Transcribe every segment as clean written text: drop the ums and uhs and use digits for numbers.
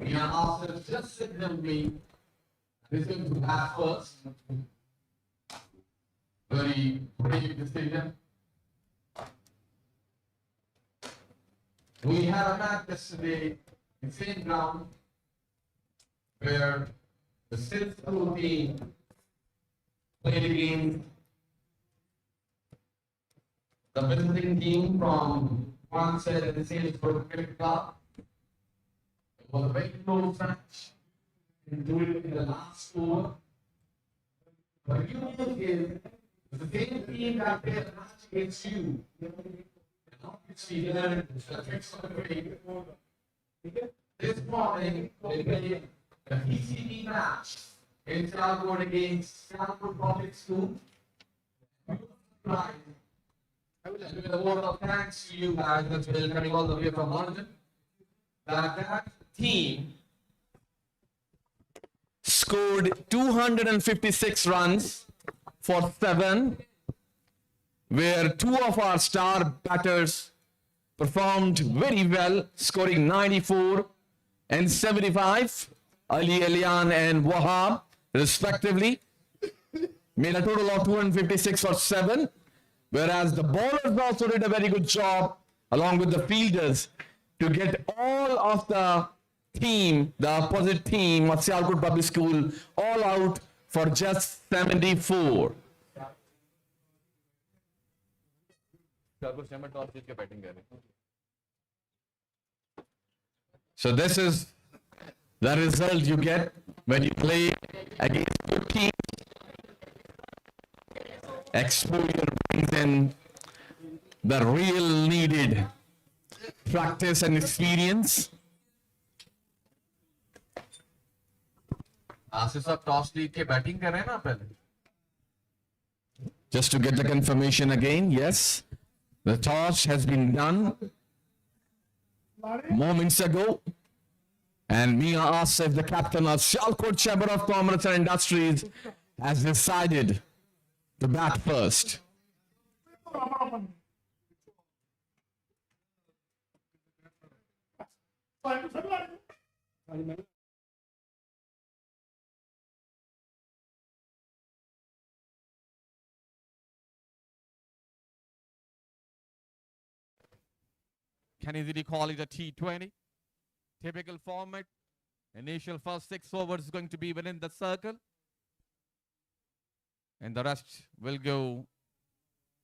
We are also just simply is going to bat first. Very brave decision. We had a match yesterday in the same ground where the sixth school team played against the visiting team from WANSTEAD and the SIALKOT cricket club. It was a very close match. Do it in the last over. But you is the same team that played a match against you. Obviously, learned the tricks of the trade. This morning, they played the PCB match in SIALKOT against SIALKOT Public School. I will give a word of thanks to you guys that's been coming all the way from London. That team scored 256 runs for 7, where 2 of our star batters performed very well, scoring 94 and 75, Ali Elian and Wahab, respectively, made a total of 256 for 7, whereas the bowlers also did a very good job, along with the fielders, to get all of the team, the opposite team of SIALKOT Public School, all out for just 74. So this is the result you get when you play against good teams. Exposure brings in the real needed practice and experience. Just to get the confirmation again, yes, the toss has been done moments ago, and Mia Asif, the captain of SIALKOT Chamber of Commerce and Industries, has decided to bat first. Can easily call it a T20. Typical format. Initial first 6 overs is going to be within the circle. And the rest will go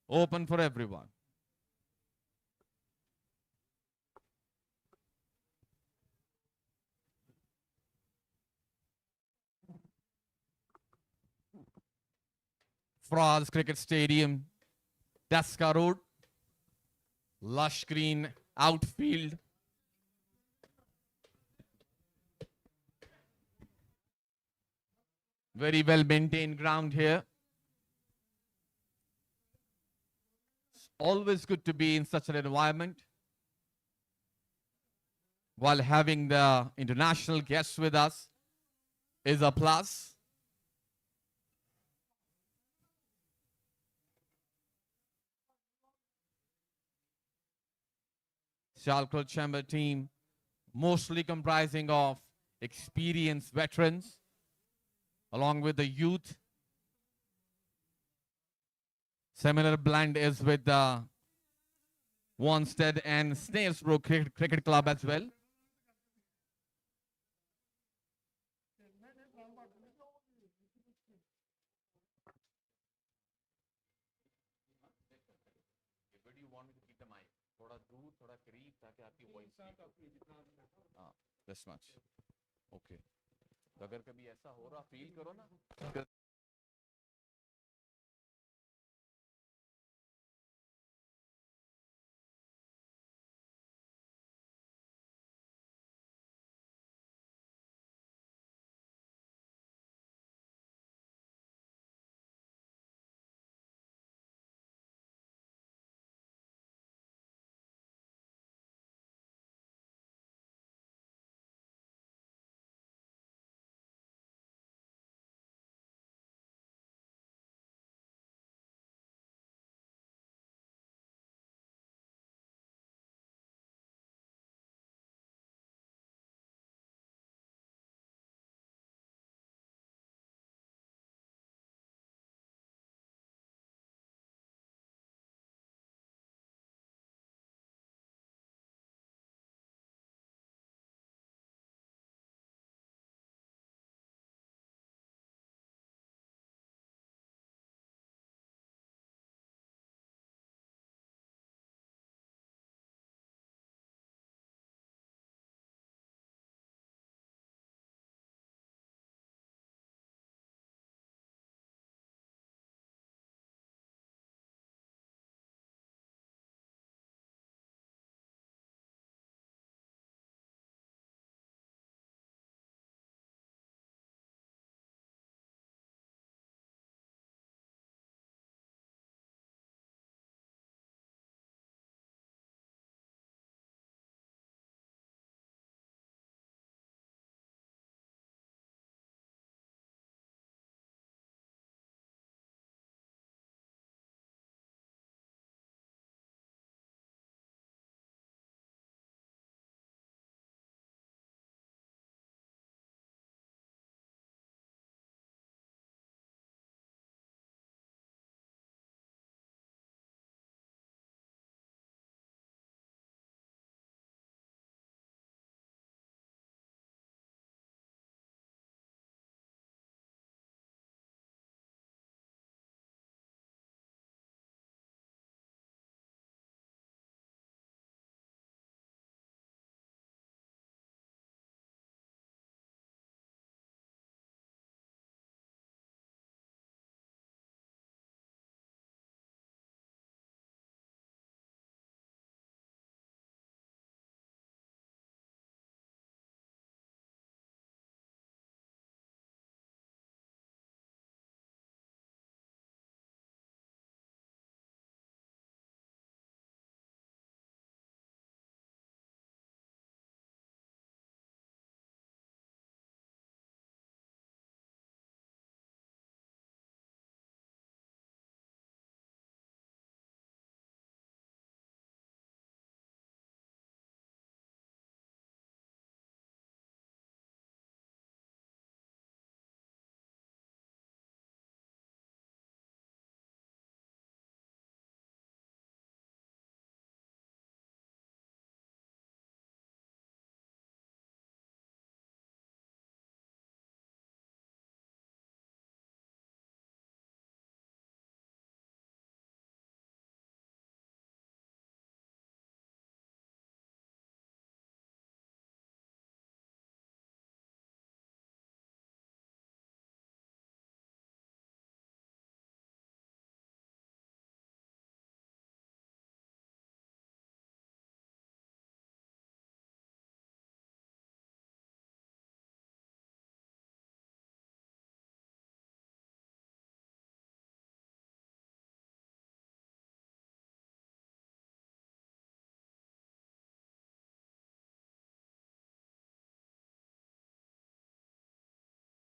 open for everyone. Fraz Cricket Stadium, Deska Road, lush green outfield. Very well maintained ground here. It's always good to be in such an environment while having the international guests with us is a plus. SIALKOT Chamber team, mostly comprising of experienced veterans, along with the youth. Similar blend is with the WANSTEAD and Snaresbrook Cricket Club as well. This much. Okay. अगर कभी ऐसा हो रहा feel करो ना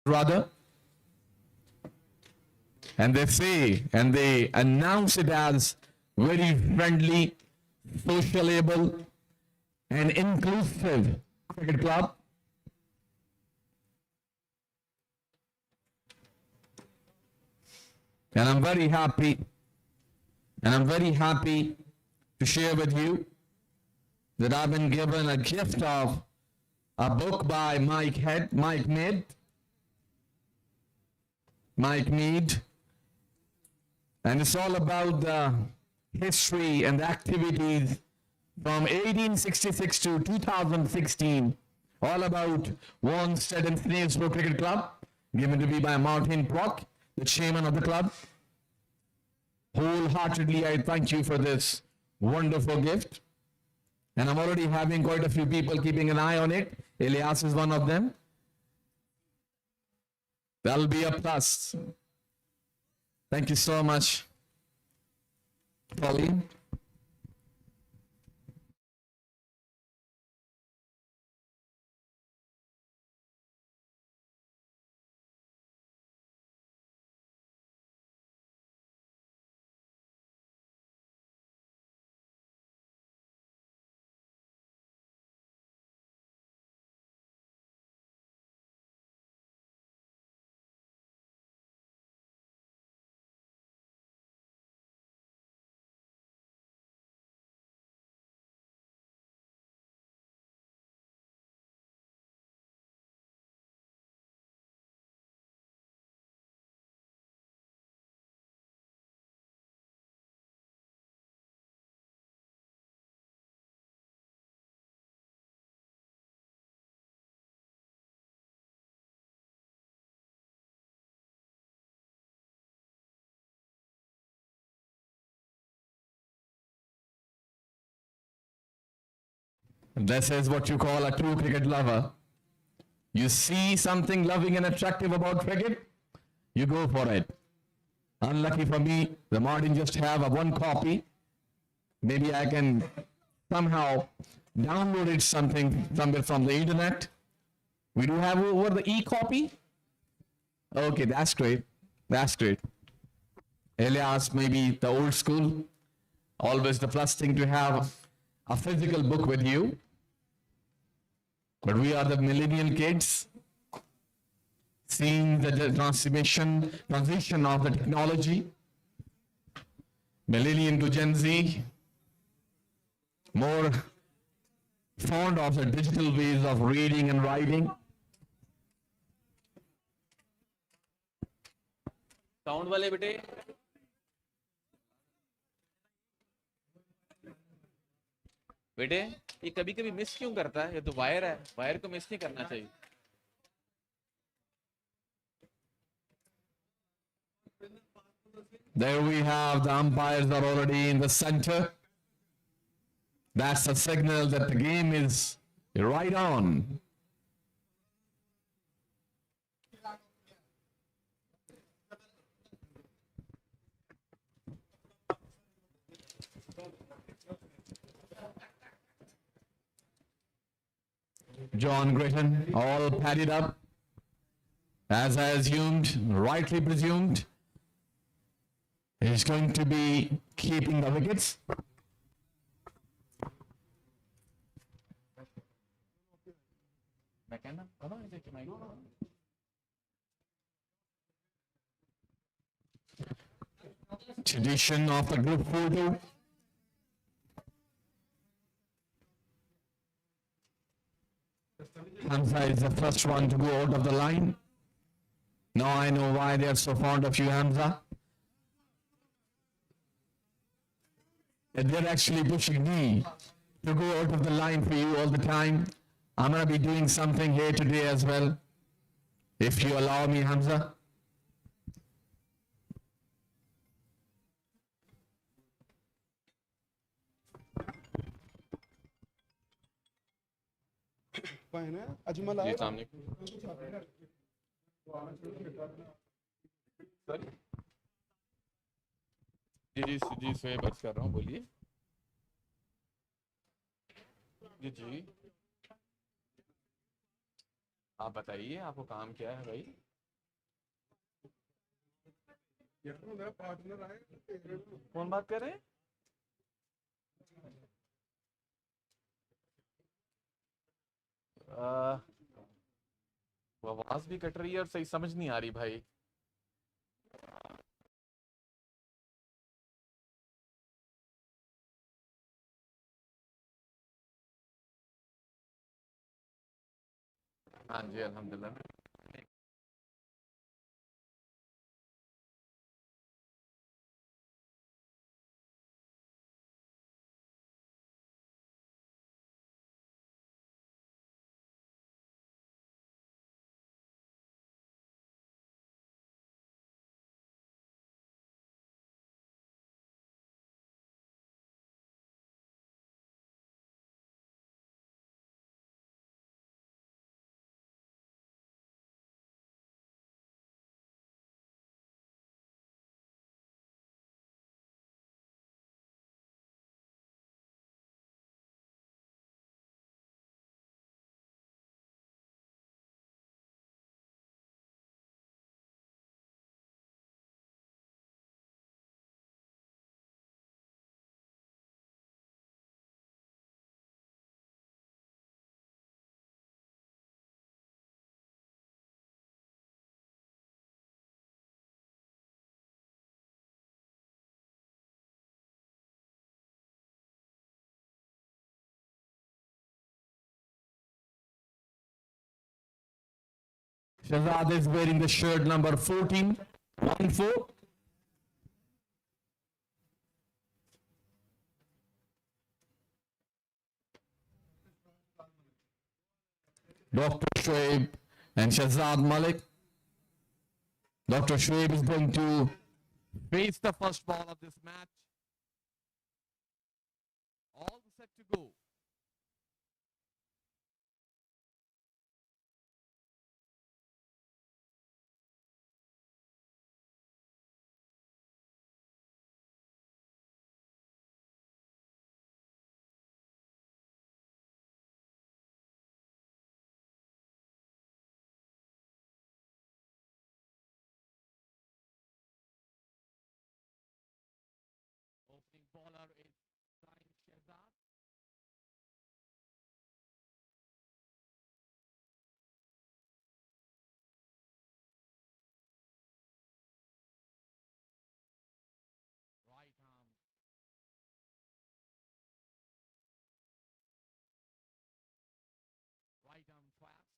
rather. And they say, and they announce it as very friendly, sociable, and inclusive cricket club. And I'm very happy, to share with you that I've been given a gift of a book by Mike Mead, and it's all about the history and the activities from 1866 to 2016, all about WANSTEAD and Snailsborough Cricket Club, given to me by Martin Prock, the chairman of the club. Wholeheartedly, I thank you for this wonderful gift. And I'm already having quite a few people keeping an eye on it. Elias is one of them. That'll be a plus. Thank you so much, Pauline. This is what you call a true cricket lover. You see something loving and attractive about cricket, you go for it. Unlucky for me, the Martin just have a one copy. Maybe I can somehow download it somewhere from the internet. We do have over the e-copy. Okay, that's great. That's great. Elias, maybe the old school. Always the plus thing to have a physical book with you. But we are the millennial kids, seeing the transition of the technology, millennial to Gen Z, more fond of the digital ways of reading and writing. Sound वाले बेटे बेटे ये कभी कभी miss क्यों करता है? ये तो वायर है, वायर को मिस नहीं करना चाहिए. There we have the umpires are already in the center. That's a signal that the game is right on. John Gritton, all padded up, as I assumed, rightly presumed, is going to be keeping the wickets. Tradition of the group photo. Hamza is the first one to go out of the line. Now I know why they are so fond of you, Hamza. They're actually pushing me to go out of the line for you all the time. I'm going to be doing something here today as well, if you allow me, Hamza. जी सामने जी से बस कर रहा हूँ, बोलिए. जी आप बताइए, आपको काम क्या है भाई? कौन बात कर रहे हैं? वो आवाज भी कट रही है और सही समझ नहीं आ रही भाई. हाँ जी, अल्हम्दुलिल्लाह. Shahzad is wearing the shirt number 14, 1-4. Dr. Shoaib and Shahzad Malik. Dr. Shoaib is going to face the first ball of this match. All set to go. Opening bowler is Shahzad. Right arm. Right arm fast.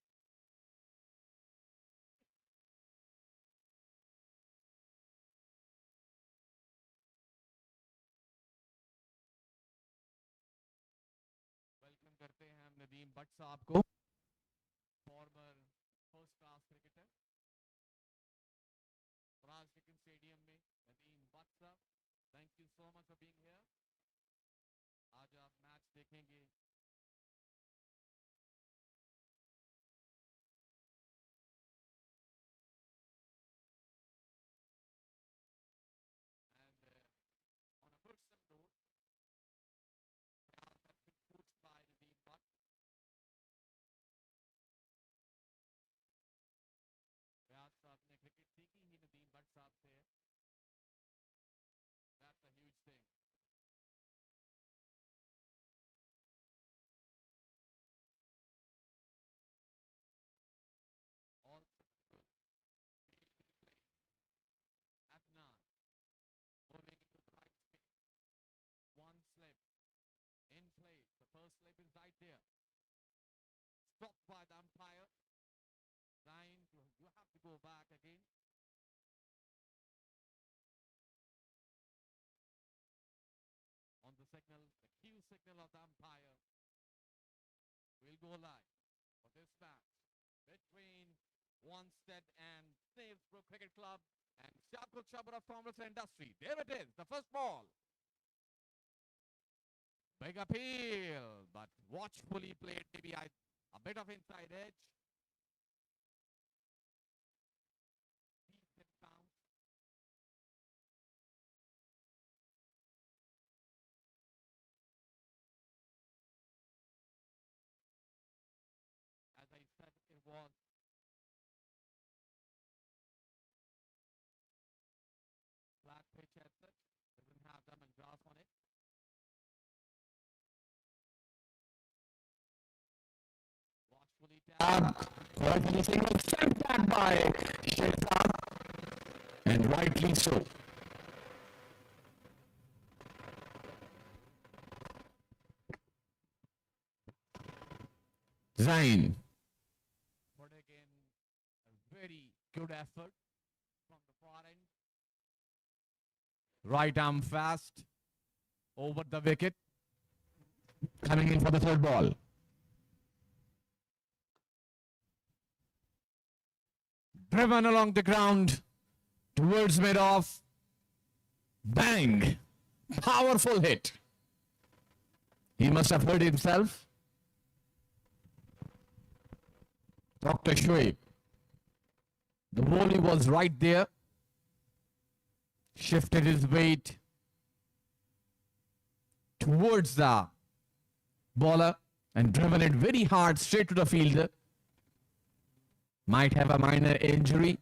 Welcome करते हैं हम नदीम भट्ट साहब को, farmer first class cricketer. राज cricket stadium में नदीम भट्ट साहब, thank you so much for being here. आज आप match देखेंगे. And on a personal note, Riyadh has been coached by Nadeem Butt. Riyadh साहब ने क्रिकेट सीखी ही नदीम भट्ट साहब से है. That's a huge thing. All Afnan moving into the right space. One slip in place. The first slip is right there. Stopped by the umpire. Trying to, you have to go back again. On the signal, the cue signal of the umpire, we'll go live for this match between WANSTEAD and Pro Cricket Club and SIALKOT Chamber of Commerce and Industry. There it is, the first ball. Big appeal, but watchfully played, maybe a bit of inside edge. Decent bounce. As I said, it was Correctly single, sent back by Shehzad, and rightly so. Zain. But again, a very good effort from the far end. Right arm fast over the wicket. Coming in for the third ball. Driven along the ground towards mid-off. Bang! Powerful hit. He must have hurt himself. Dr. Shoaib. The volley was right there. Shifted his weight towards the bowler and driven it very hard straight to the fielder. Might have a minor injury.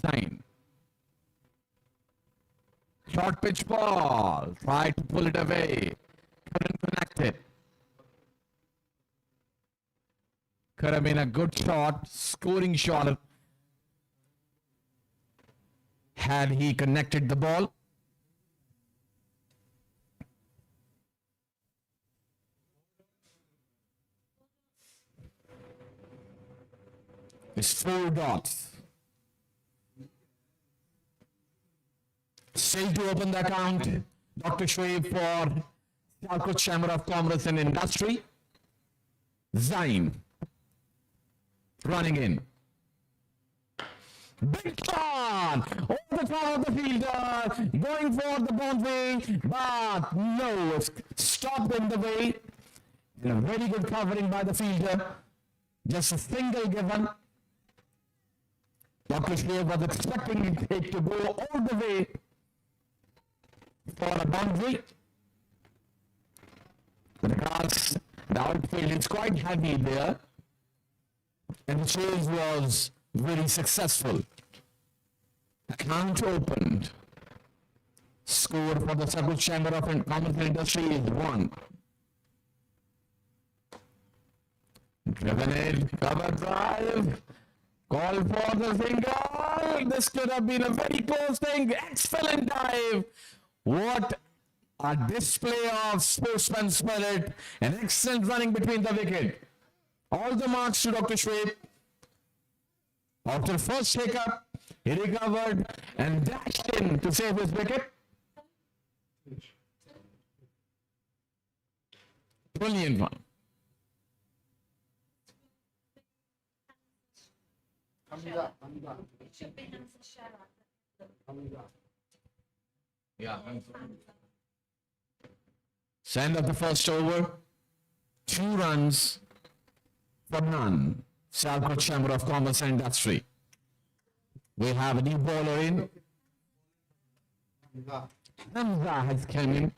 Sign. Short pitch ball. Tried to pull it away. Couldn't connect it. Could have been a good shot, scoring shot, had he connected the ball. It's 4 dots. Still to open the account. Dr. Shoaib for SIALKOT Chamber of Commerce and Industry. Zain. Running in. Big shot! Over the top of the fielder. Going for the boundary. But no, it's stopped in the way. And a very good covering by the fielder. Just a single given. Dr. Shoaib was expecting it to go all the way for a boundary. Because the outfield is quite heavy there. And the chase was very successful. Account opened. Score for the SIALKOT Chamber of Commerce and Industry is 1. Driven in, cover drive. Call for the single. This could have been a very close thing. Excellent dive. What a display of sportsman spirit and excellent running between the wicket. All the marks to Dr. Shoaib. After first hiccup, he recovered and dashed in to save his wicket. Brilliant one. Yeah. End of the first over. 2 runs for none. SIALKOT Chamber of Commerce and Industry. We have a new bowler in. Hamza has come in.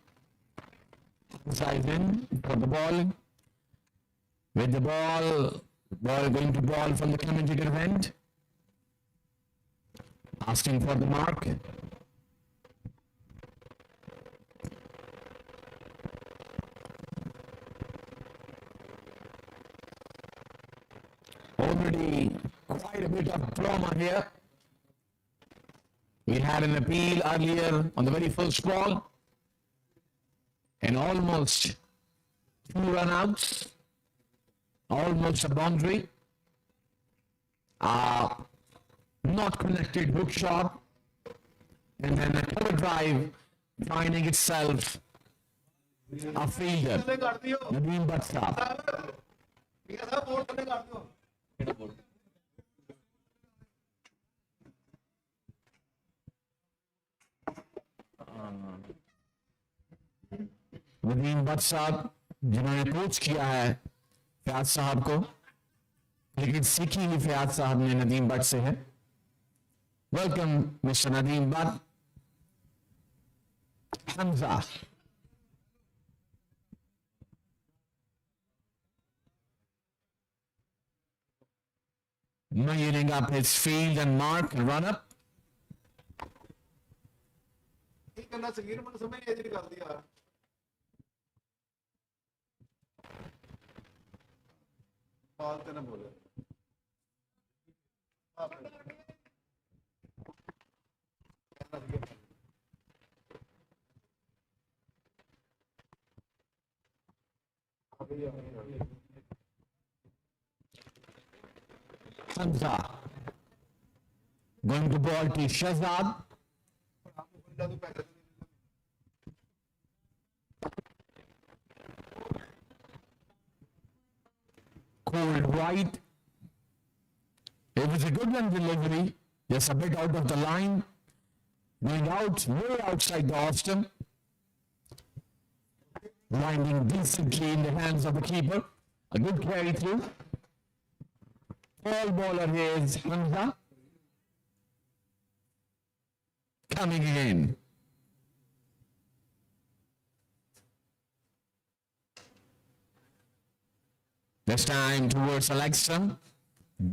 Hamza is in for the ball. With the ball going to ball from the commentator end. Asking for the mark. Already quite a bit of drama here. We had an appeal earlier on the very first ball. And almost 2 run-outs. Almost a boundary. Not connected hook shot. And then a cover drive finding itself a fielder. Nadeem Bhatt. Nadeem Bhatt साहब जिन्होंने coach किया है फयाज साहब को, लेकिन सीखी ही फयाज साहब ने नदीम भट्ट से है. Welcome mister Nadeem Bhatt. Hamza. Measuring up his field and mark and run up. Hamza going to ball to Shahzad. Cold right. It was a good one delivery. Just a bit out of the line. Going out, way outside the Austin. Landing decently in the hands of the keeper. A good carry through. All bowler here is Hamza. Coming in. This time towards Alexa.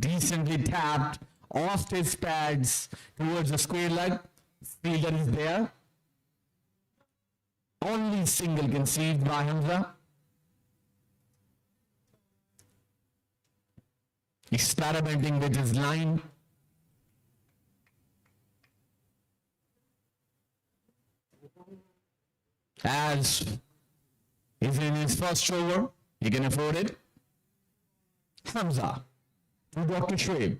Decently tapped off his pads towards the square leg. Fielder is there. Only single conceded by Hamza. Experimenting with his line. As is in his first over, he can afford it. Hamza to Dr. Shoaib.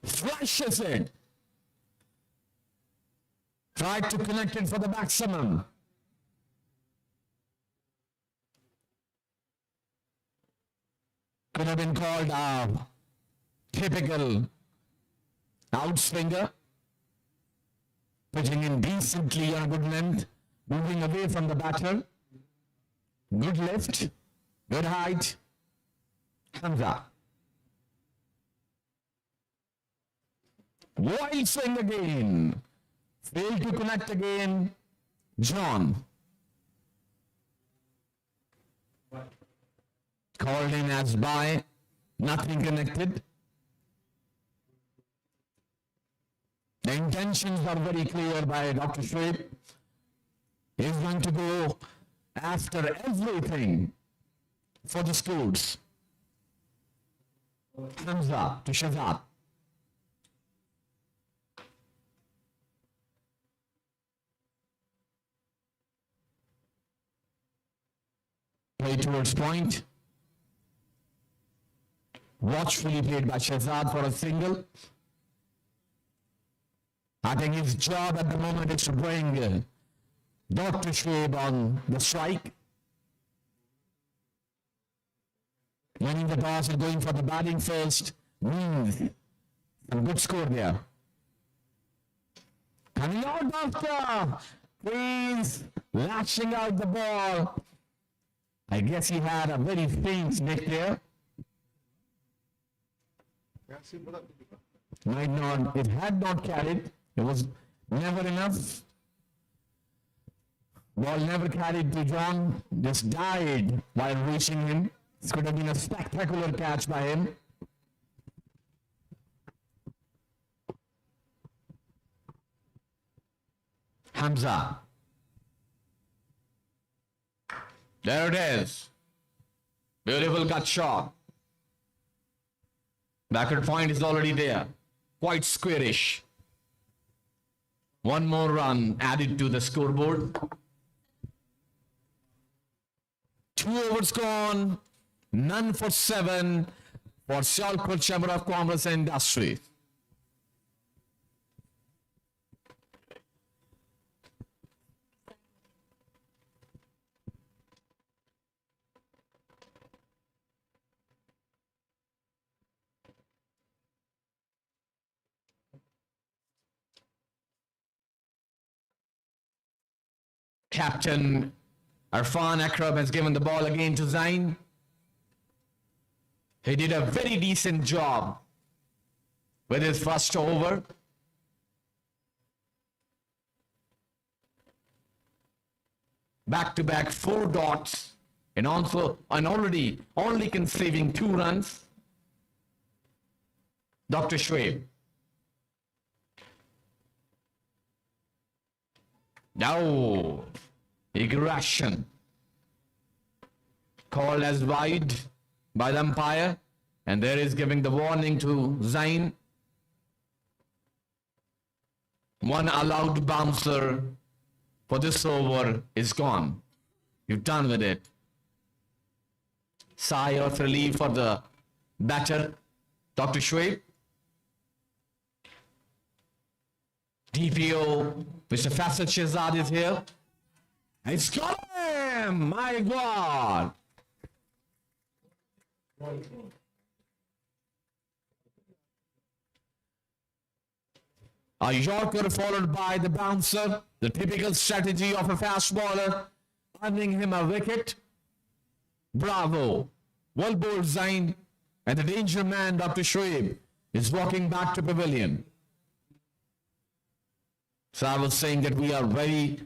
Flashes it. Tried to connect it for the maximum. Could have been called a typical outswinger. Pitching in decently on a good length. Moving away from the batter. Good lift. Good height. Hamza. Wild swing again. Failed to connect again. John. Called in as by. Nothing connected. The intentions are very clear by Dr. Shoaib. He is going to go after everything for the scores. Hamza to Shahzad. Play towards point. Watchfully played by Shahzad for a single. I think his job at the moment is to bring Dr. Shoaib on the strike. Winning the toss and going for the batting first means a good score there. Coming out Doctor! Please, lashing out the ball. I guess he had a very faint nick there. Might not, it had not carried. It was never enough. Ball never carried to John, just died while reaching him. This could have been a spectacular catch by him. Hamza. There it is. Beautiful cut shot. Backward point is already there. Quite squarish. One more run added to the scoreboard. 2 overs gone. None for 7 for SIALKOT Chamber of Commerce and Industry. Captain Irfan Akram has given the ball again to Zain. He did a very decent job with his first over. Back-to-back 4 dots and already only conceding 2 runs. Dr. Shoaib. Now, aggression. called as wide by the umpire, and there is giving the warning to Zain. One allowed bouncer for this over is gone. You're done with it. Sigh of relief for the batter, Dr. Shoaib. DPO, Mr. Faisal Shehzad is here. It's got him! My God! A Yorker followed by the bouncer, the typical strategy of a fast bowler, earning him a wicket. Bravo! Well bowled Zain, and the danger man, Dr. Shoaib, is walking back to pavilion. So I was saying that we are very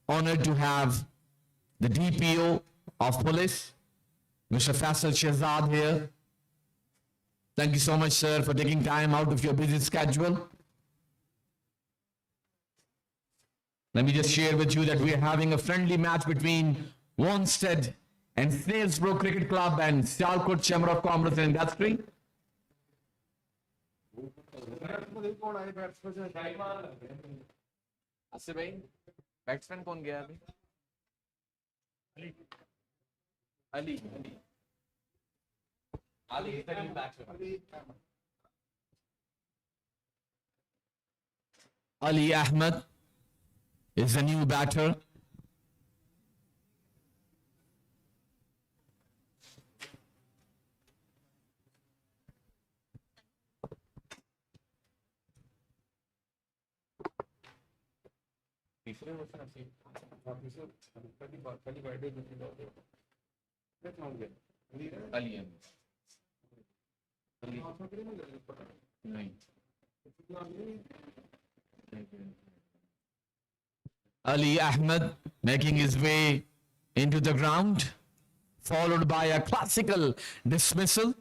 honored to have the DPO of police, Mr. Faisal Shehzad here. Thank you so much, sir, for taking time out of your busy schedule. Let me just share with you that we are having a friendly match between WANSTEAD and Snailsbrook Cricket Club and SIALKOT Chamber of Commerce and Industry. Batsman कौन गया अभी? Ali is the new batsman. Ali Ahmed is the new batter. Ali Ahmed making his way into the ground, followed by a classical dismissal.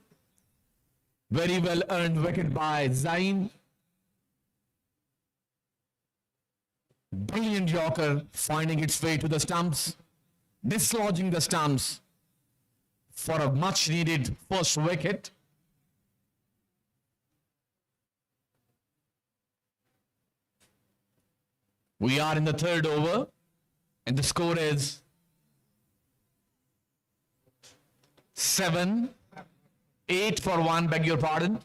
Very well earned wicket by Zain. Brilliant Yorker finding its way to the stumps, dislodging the stumps for a much needed first wicket. We are in the third over, and the score is 7-8 for 1, beg your pardon.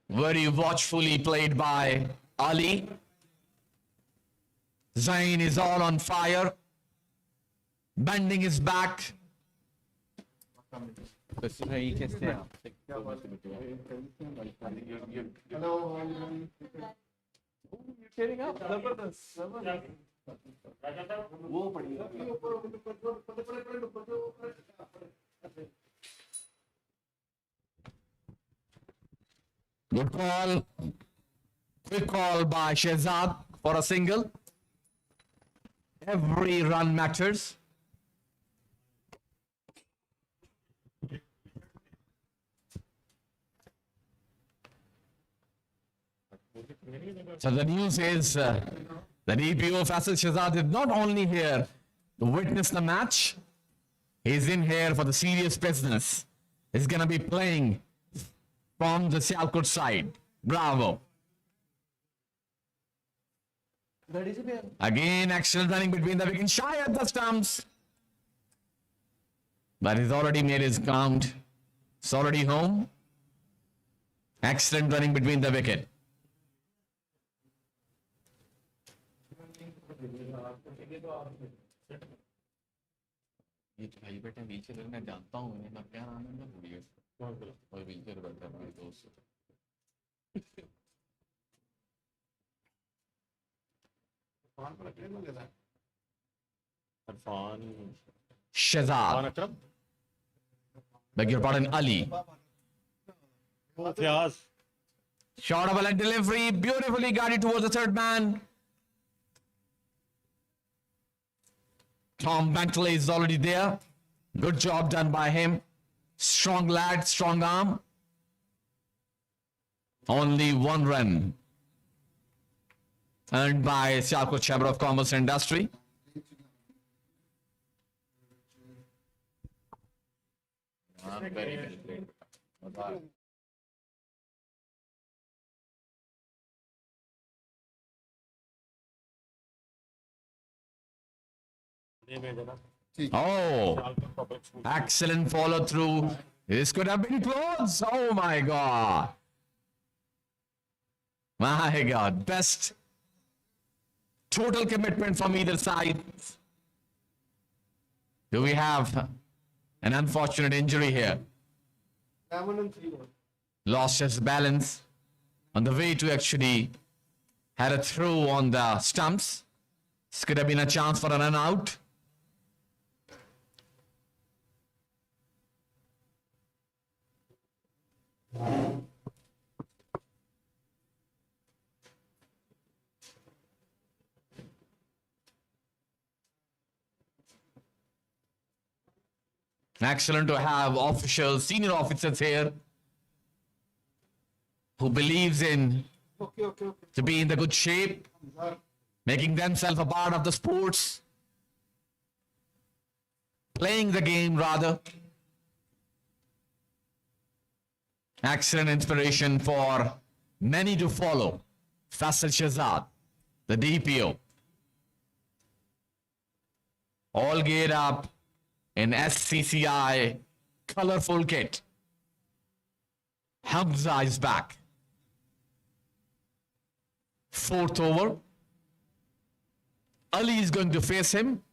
Very watchfully played by Ali. Zain is all on fire, bending his back. Good call. Quick call by Shehzad for a single. Every run matters. So the news is that EPO Faisal Shehzad is not only here to witness the match, he's in here for the serious business. He's going to be playing from the SIALKOT side. Bravo. Again, excellent running between the wickets, shy at the stumps. But he's already made his count. It's already home. Excellent running between the wicket. Shehzad. Beg your pardon, Ali. Short of a leg delivery, beautifully guided towards the third man. Tom Bentley is already there. Good job done by him. Strong lad, strong arm. Only 1 run earned by SIALKOT Chamber of Commerce and Industry. Oh, excellent follow through. This could have been close. Oh my God. My God. Best total commitment from either side. Do we have an unfortunate injury here? Lost his balance on the way to actually had a throw on the stumps. This could have been a chance for a run out. Excellent to have officials, senior officers here who believes in to be in the good shape, making themselves a part of the sports, playing the game rather. Excellent inspiration for many to follow. Faisal Shahzad, the DPO. All geared up in SCCI colorful kit. Hamza is back. 4th over. Ali is going to face him.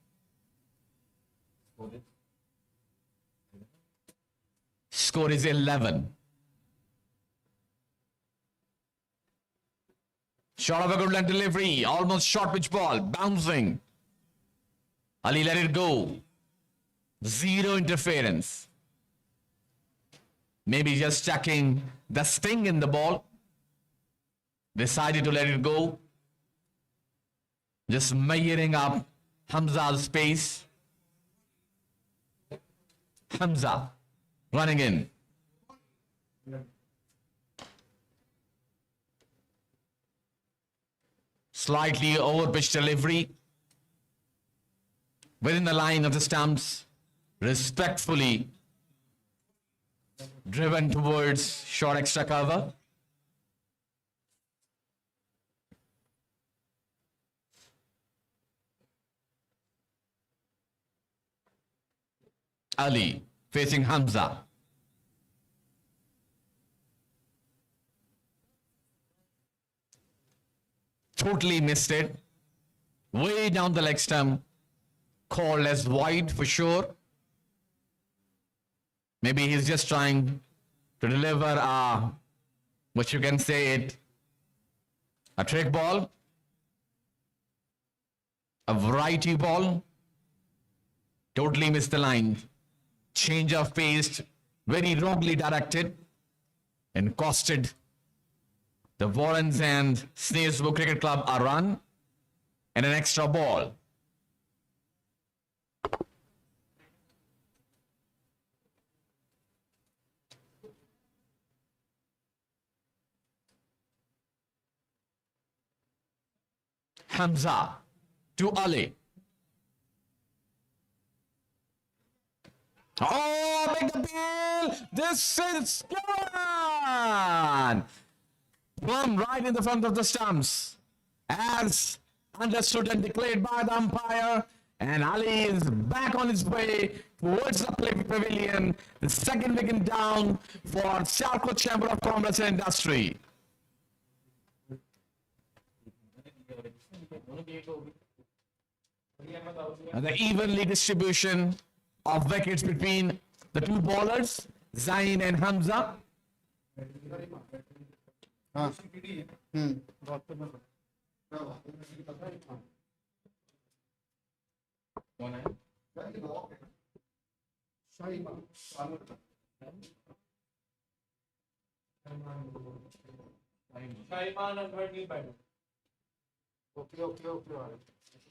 Score is 11. Shot of a good length delivery. Almost short pitch ball. Bouncing. Ali let it go. Zero interference. Maybe just checking the sting in the ball. Decided to let it go. Just measuring up Hamza's pace. Hamza running in. Slightly over pitch delivery. Within the line of the stumps. Respectfully driven towards short extra cover. Ali facing Hamza. Totally missed it. Way down the leg stump. Called as wide for sure. Maybe he's just trying to deliver what you can say it, a trick ball, a variety ball. Totally missed the line. Change of pace, very wrongly directed, and costed the Warrens and Snaresbrook Cricket Club a run and an extra ball. Hamza to Ali. Oh, make the bill! This is gone! Plumb right in the front of the stumps. As understood and declared by the umpire. And Ali is back on his way towards the pavilion. The second wicket down for SIALKOT Chamber of Commerce and Industry. And the evenly distribution of wickets between the two bowlers, Zain and Hamza.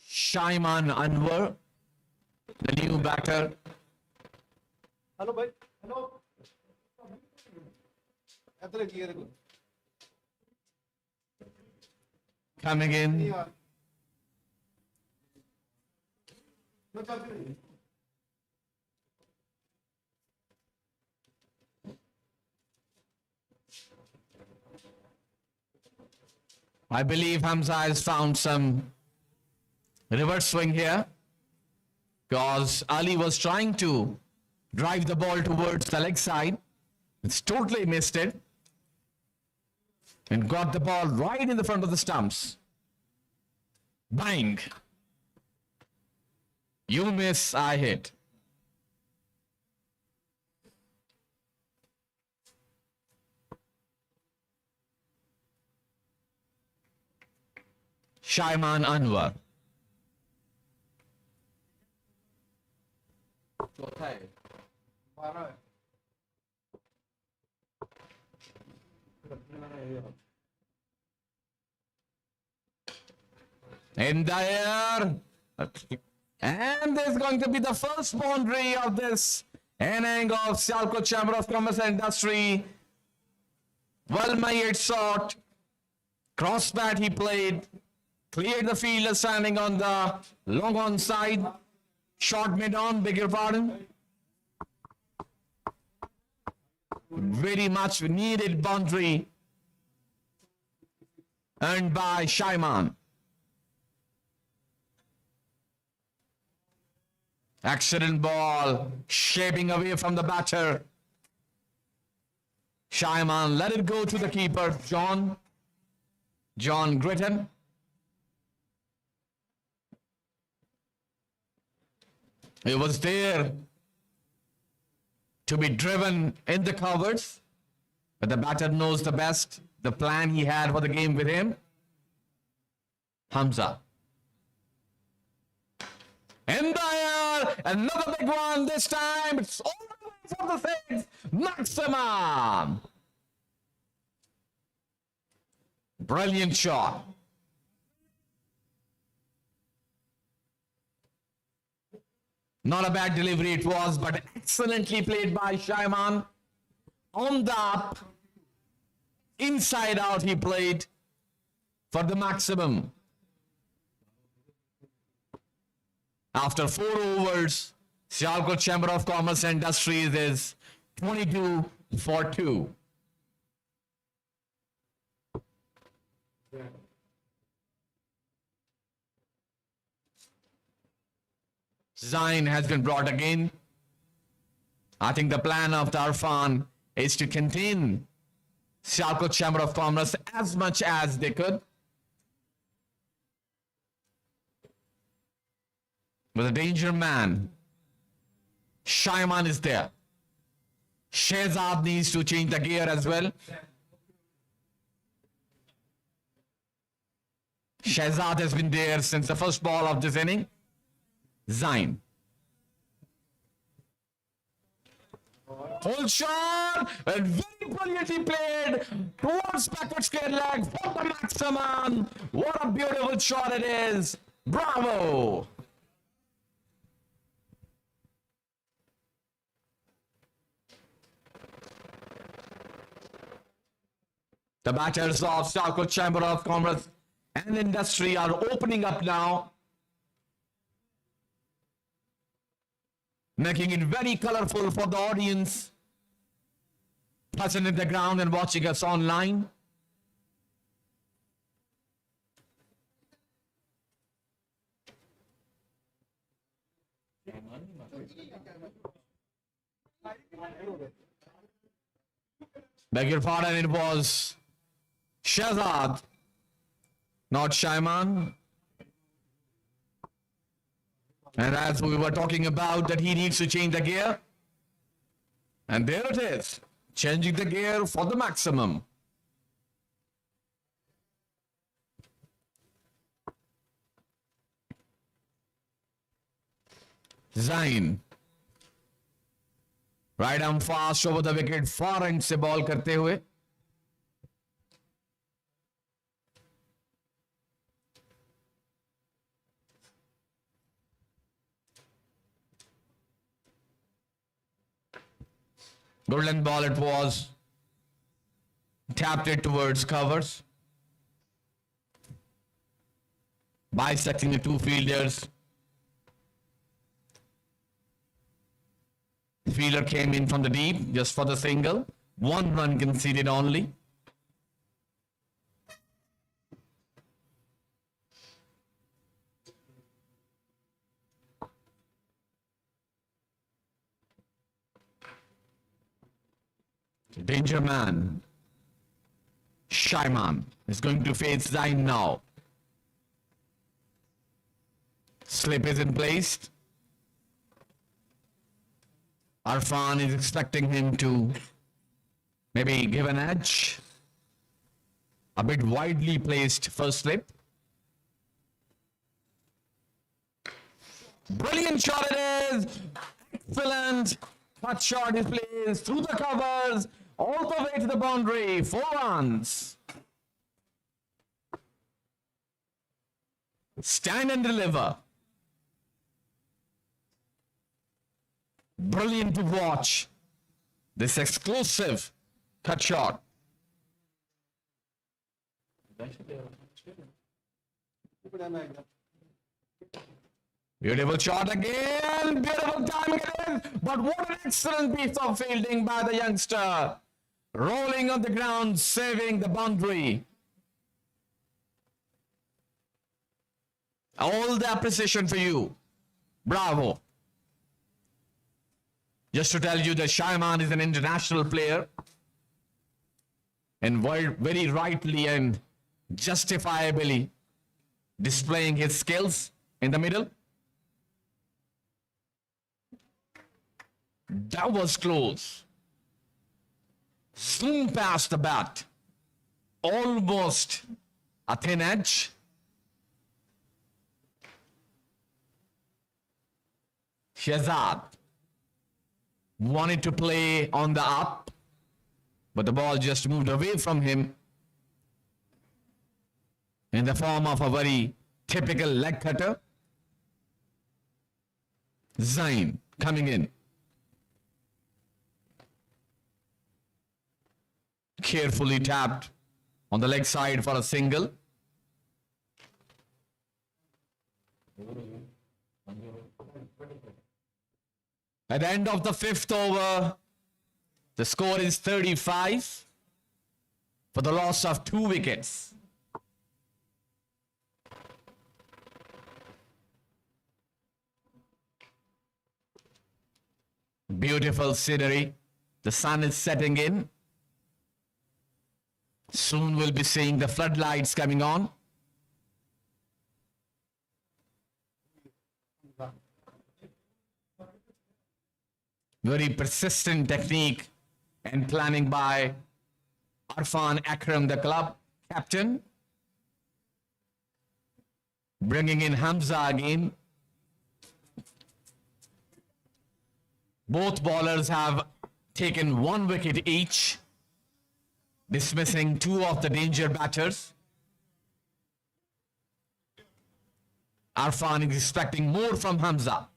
Shaiman Anwar, the new batter. Hello, bhai. Hello. Coming in. I believe Hamza has found some reverse swing here, because Ali was trying to drive the ball towards the leg side. It's totally missed it and got the ball right in the front of the stumps. Bang! You miss, I hit. Shaiman Anwar. In the air. And there's going to be the first boundary of this inning of SIALKOT Chamber of Commerce and Industry. Well made shot. Cross bat he played. Cleared the fielder standing on the long on side. Shot mid on, beg your pardon. Very much needed boundary earned by Shaiman. Accident ball, shaping away from the batter. Shaiman let it go to the keeper, John Gritton. He was there to be driven in the covers, but the batter knows the best, the plan he had for the game with him. Hamza. In the air, another big one this time. It's all the way for the six. Maximum. Brilliant shot. Not a bad delivery it was, but excellently played by Shaiman. On the up, inside out he played for the maximum. After 4 overs, SIALKOT Chamber of Commerce and Industries is 22 for 2. Zain has been brought again. I think the plan of Darfan is to contain SIALKOT Chamber of Commerce as much as they could. But the danger man, Shaiman, is there. Shehzad needs to change the gear as well. Shehzad has been there since the first ball of this inning. Zain. Full shot and very brilliantly played towards backward square leg for the maximum. What a beautiful shot it is. Bravo. The batters of SIALKOT Chamber of Commerce and Industry are opening up now, making it very colorful for the audience present in the ground and watching us online. Beg your pardon, it was Shehzad, not Shaiman. And as we were talking about that he needs to change the gear. And there it is, changing the gear for the maximum. Zain. Right arm fast over the wicket, far end se ball karte hue. Good length ball it was. tapped it towards covers, bisecting the two fielders. Fielder came in from the deep just for the single. 1 run conceded only. Danger man. Shaiman is going to face Zain now. Slip is in place. Arfan is expecting him to maybe give an edge. A bit widely placed first slip. Brilliant shot it is. Excellent. Cut shot is placed through the covers, all the way to the boundary. 4 runs. Stand and deliver. Brilliant to watch. This exclusive cut shot. Beautiful shot again. Beautiful timing it is. But what an excellent piece of fielding by the youngster. Rolling on the ground, saving the boundary. All the appreciation for you. Bravo. Just to tell you that Shaiman is an international player. And very rightly and justifiably displaying his skills in the middle. That was close. Soon past the bat. Almost a thin edge. Shehzad wanted to play on the up, but the ball just moved away from him in the form of a very typical leg cutter. Zain coming in. Carefully tapped on the leg side for a single. At the end of the 5th over, the score is 35 for the loss of 2 wickets. Beautiful scenery. The sun is setting in. Soon we'll be seeing the floodlights coming on. Very persistent technique and planning by Arfan Akram, the club captain. Bringing in Hamza again. Both bowlers have taken 1 wicket each, dismissing 2 of the danger batters. Arfan is expecting more from Hamza.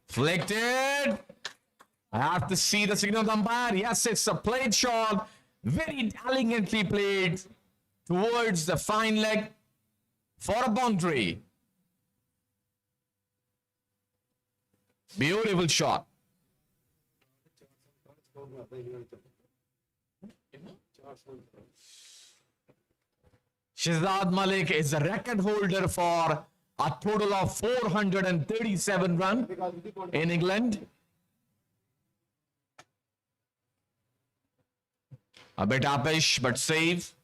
Flicked it. I have to see the signal of the umpire. Yes, it's a played shot. Very elegantly played towards the fine leg for a boundary. Beautiful shot. Shehzad Malik is the record holder for a total of 437 runs in England. A bit uppish, but save.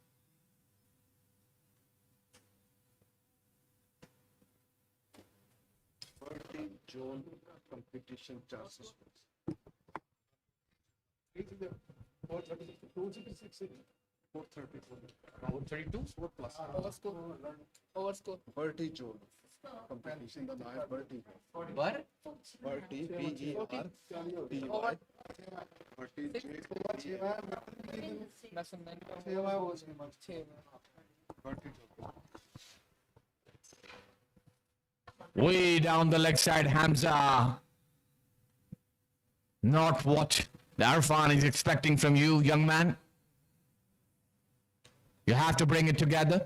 June competition chances. 432? 4 plus. Overscore. 30 June competition. The nine 30. What? 30 PGR. TY. 30 J. मैं सुनना नहीं पाऊंगा। 6 Way down the leg side, Hamza. Not what Irfan is expecting from you, young man. You have to bring it together.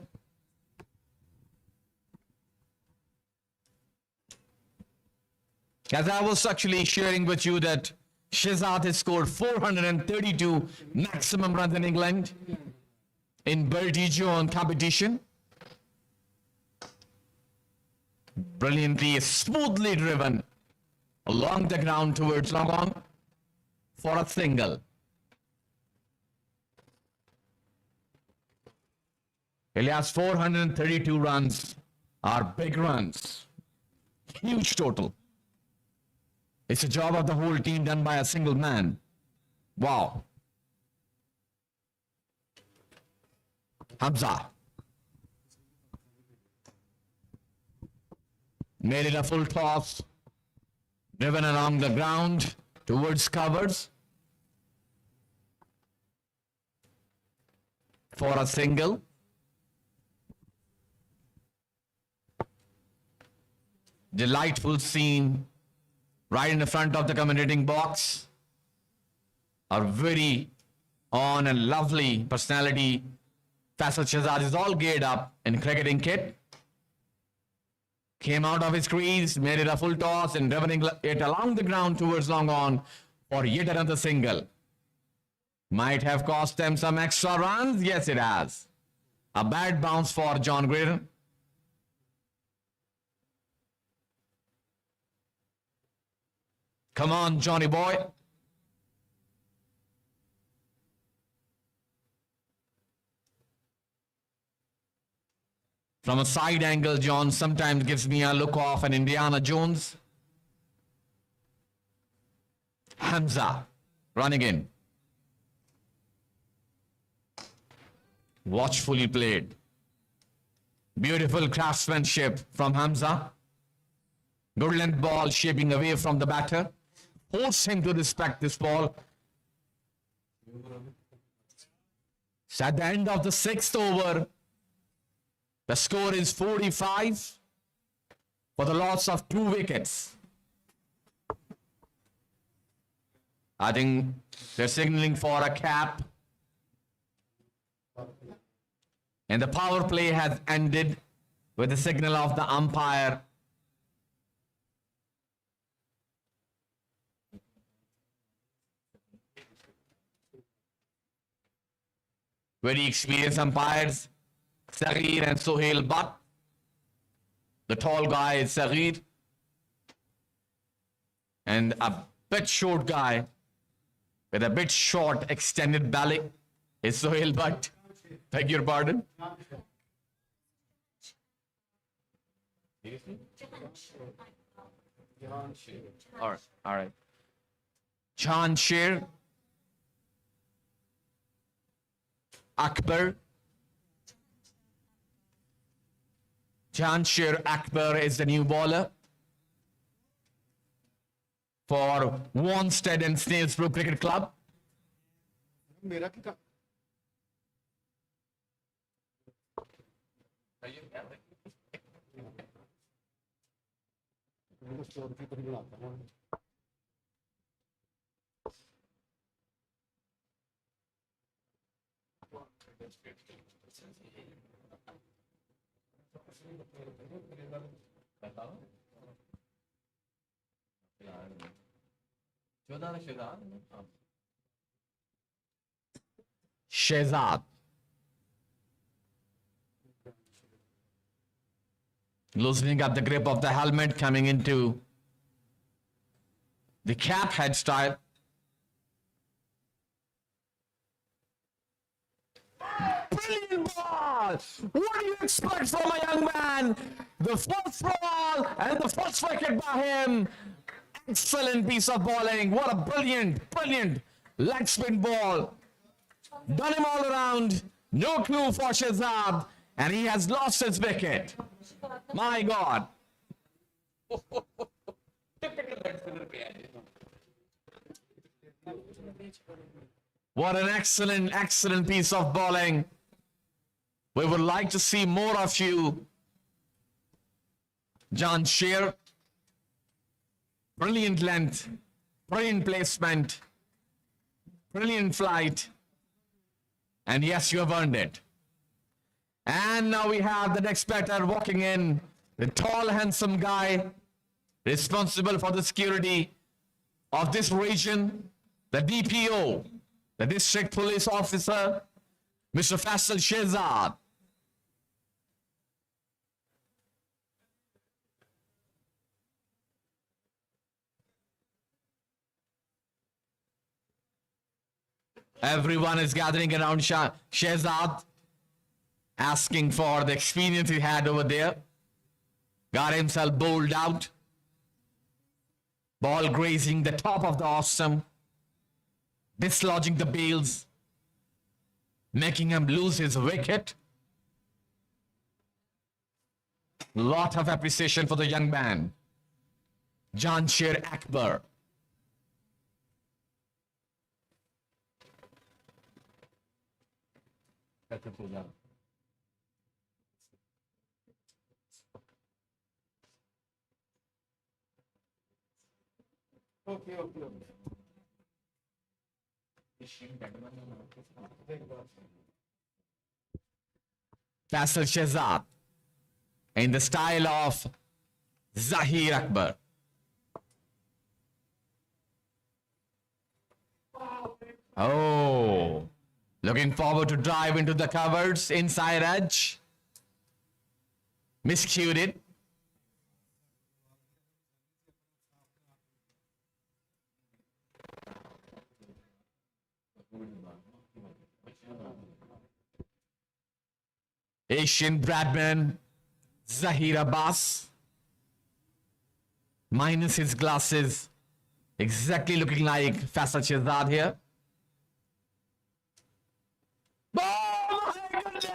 As I was actually sharing with you that Shehzad has scored 432 maximum runs in England in Day-2 competition. Brilliantly, smoothly driven along the ground towards long on for a single. Elias, 432 runs are big runs. Huge total. It's a job of the whole team done by a single man. Wow. Hamza. Made it a full toss. Driven along the ground towards covers. For a single. Delightful scene right in the front of the commentating box. A very on and lovely personality. Faisal Shehzad is all geared up in cricketing kit. Came out of his crease, made it a full toss and driven it along the ground towards long on for yet another single. Might have cost them some extra runs. Yes, it has. A bad bounce for John Graydon. Come on, Johnny boy. From a side angle, John sometimes gives me a look of an Indiana Jones. Hamza running in. Watchfully played. Beautiful craftsmanship from Hamza. Good length ball shaping away from the batter. Force him to respect this ball. It's at the end of the 6th over. The score is 45 for the loss of 2 wickets. I think they're signaling for a cap. And the power play has ended with the signal of the umpire. Very experienced umpires, Saghir and Sohail Butt. The tall guy is Saghir. And a bit short guy with a bit short extended belly is Sohail Butt. Beg your pardon. All right. Chan Sher, Akbar. Jansher Akbar is the new bowler for WANSTEAD and Snailsbrook Cricket Club. मेरा क्या Shehzad. Loosening up the grip of the helmet, coming into the cap head style. Brilliant ball! What do you expect from a young man? The first ball and the first wicket by him. Excellent piece of bowling. What a brilliant leg spin ball. Done him all around. No clue for Shehzad. And he has lost his wicket. My God. What an excellent piece of bowling. We would like to see more of you. John Shear. Brilliant length. Brilliant placement. Brilliant flight. And yes, you have earned it. And now we have the next batter walking in. The tall, handsome guy responsible for the security of this region. The DPO, the District Police Officer, Mr. Faisal Shehzad. Everyone is gathering around Shehzad, asking for the experience he had over there. Got himself bowled out. Ball grazing the top of the awesome, dislodging the bails, making him lose his wicket. Lot of appreciation for the young man, Jansher Akbar. Okay. Faisal Shehzad in the style of Zahir Akbar. Oh, looking forward to drive into the covers, inside edge. Miscued it. Asian Bradman, Zahir Abbas, minus his glasses, exactly looking like Faisal Shehzad here. Oh my goodness!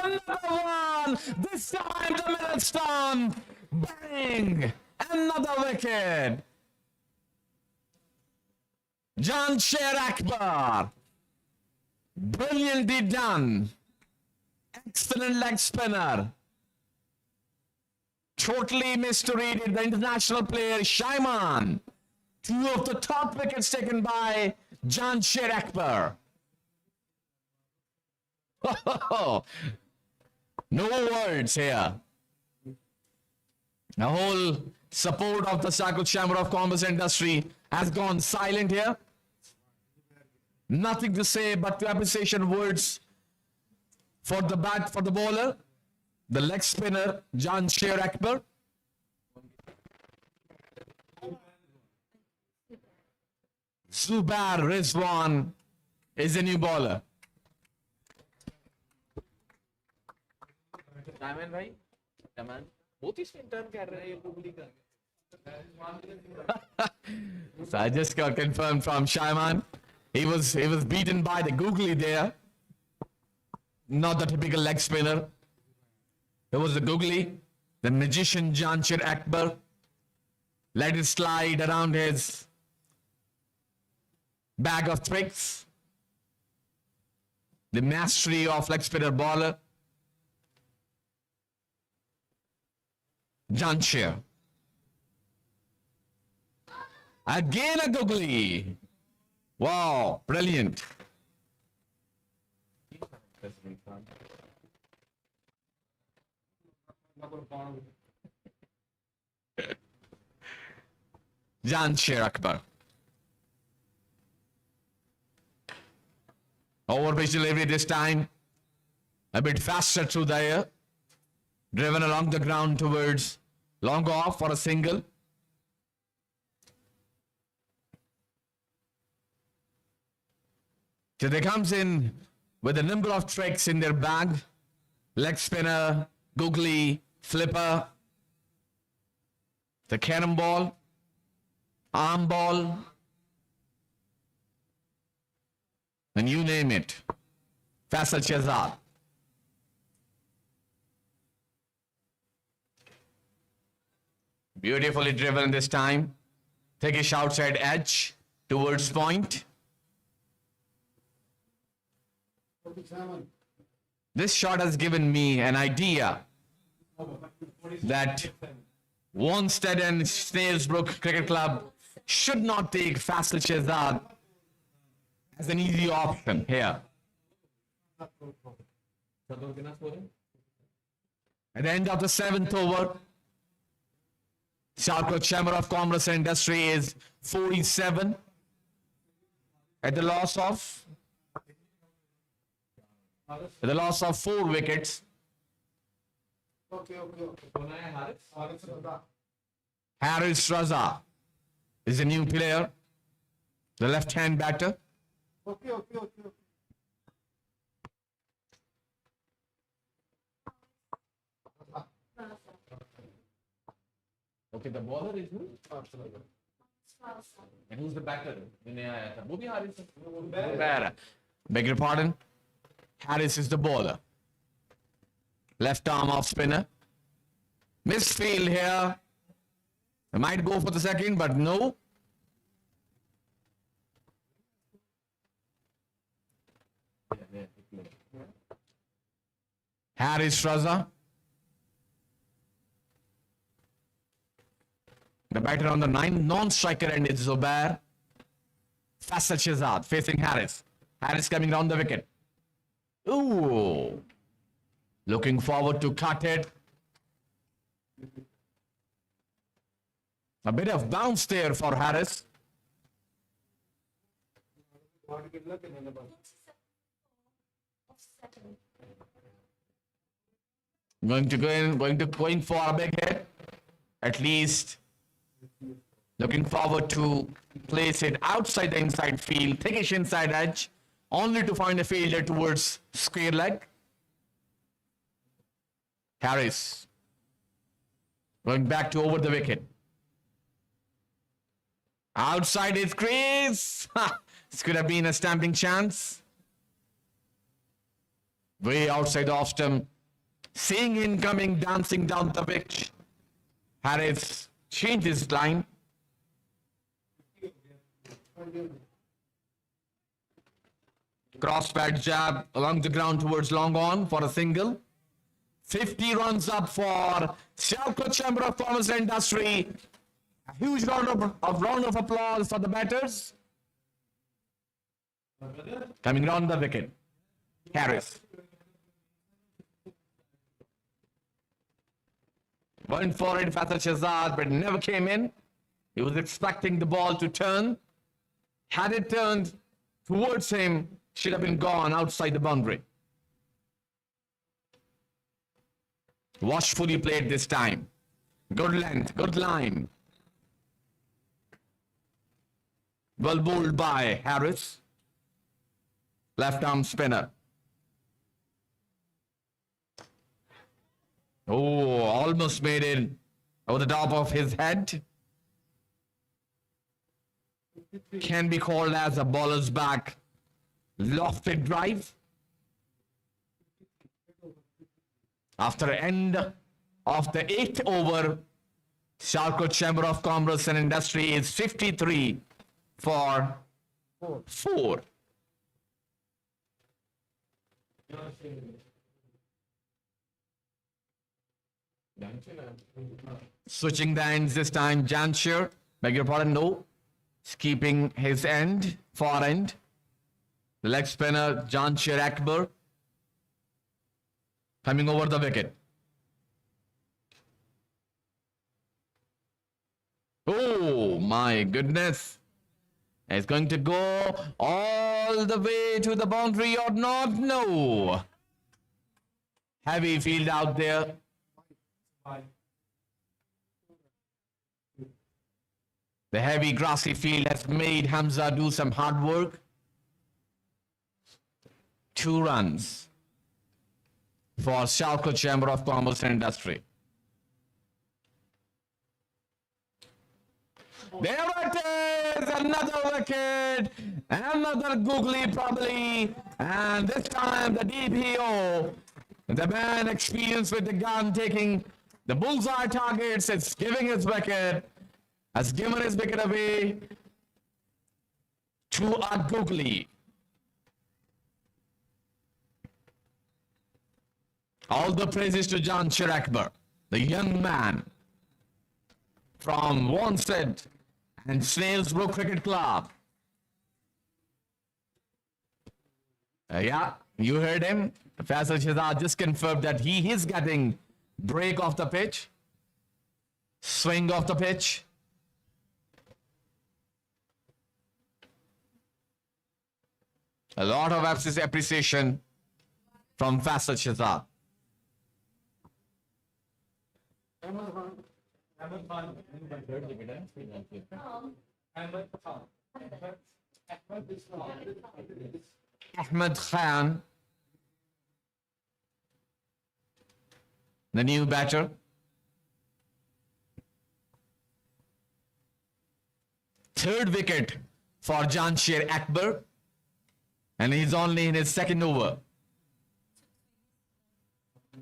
Another one! This time the middle stump! Bang! Another wicket! Jansher Akbar! Brilliantly done! Excellent leg spinner. Totally misreaded the international player Shaiman. Two of the top wickets taken by Jansher Akbar. No words here. The whole support of the SIALKOT Chamber of Commerce industry has gone silent here. Nothing to say but to appreciation words for the bat, for the bowler, the leg spinner, Jansher Akbar. Zubair Rizwan is a new bowler. Diamond भाई, Diamond, बहुत ही spin turn कर रहे हैं ये Google का. So I just got confirmed from Shaiman. He was beaten by the googly there. Not the typical leg spinner. It was the googly, the magician Jansher Akbar. Let it slide around his bag of tricks. The mastery of leg spinner bowler. Jansher. Again a googly. Wow, brilliant. Jansher Akbar. Over pitch delivery this time. A bit faster through the air. Driven along the ground towards long off for a single. So they comes in with a number of tricks in their bag. Leg spinner, googly, flipper, the cannonball, arm ball, and you name it. Faisal Shehzad. Beautifully driven this time. Thickish outside edge towards point. This shot has given me an idea that WANSTEAD and Snailsbrook Cricket Club should not take Faisal Shehzad as an easy option here. At the end of the 7th over, SIALKOT Chamber of Commerce and Industry is 47 at the loss of 4 wickets. Okay. Haris Raza is a new player, the left-hand batter. Okay. Okay, the bowler is who? And who's the batter? Haris. Beg your pardon? Haris is the bowler. Left arm off spinner. Misfield here. I might go for the second, but no. Haris Raza. The batter on the 9, non-striker end is Zubair. Faisal Shehzad facing Haris. Haris coming round the wicket. Ooh. Looking forward to cut it. A bit of bounce there for Haris. Going for a big hit. At least looking forward to place it outside the inside field, thickish inside edge, only to find a failure towards square leg. Haris going back to over the wicket. Outside his crease. This could have been a stamping chance. Way outside the off stump. Seeing him coming, dancing down the pitch. Haris changed his line. Cross-pad jab along the ground towards long on for a single. 50 runs up for SIALKOT Chamber of Commerce and Industry. A huge round of applause for the batters. Coming round the wicket. Haris. Went for it, Faisal Shehzad, but never came in. He was expecting the ball to turn. Had it turned towards him, should have been gone outside the boundary. Watchfully played this time. Good length, good line. Well bowled by Haris. Left arm spinner. Oh, almost made it over the top of his head. Can be called as a bowler's back lofted drive. After end of the 8th over, SIALKOT Chamber of Commerce and Industry is 53 for 4. Switching the ends this time, Janshir. Beg your pardon, no. He's keeping his end, far end. The leg spinner, Janshir Akbar. Coming over the wicket. Oh my goodness. It's going to go all the way to the boundary or not? No. Heavy field out there. The heavy grassy field has made Hamza do some hard work. 2 runs for SIALKOT Chamber of Commerce and Industry. There it is! Another wicket! Another googly probably. And this time the DPO, the man experienced with the gun, taking the bullseye targets, it's giving his wicket, has given his wicket away to a googly. All the praises to Janshir Akbar, the young man from WANSTEAD and Snailsbrook Cricket Club. Yeah, you heard him. Faisal Shehzad just confirmed that he is getting break off the pitch, swing off the pitch. A lot of appreciation from Faisal Shehzad. Ahmed Khan, the new batter. Third wicket for Jamshed Akbar, and he's only in his second over.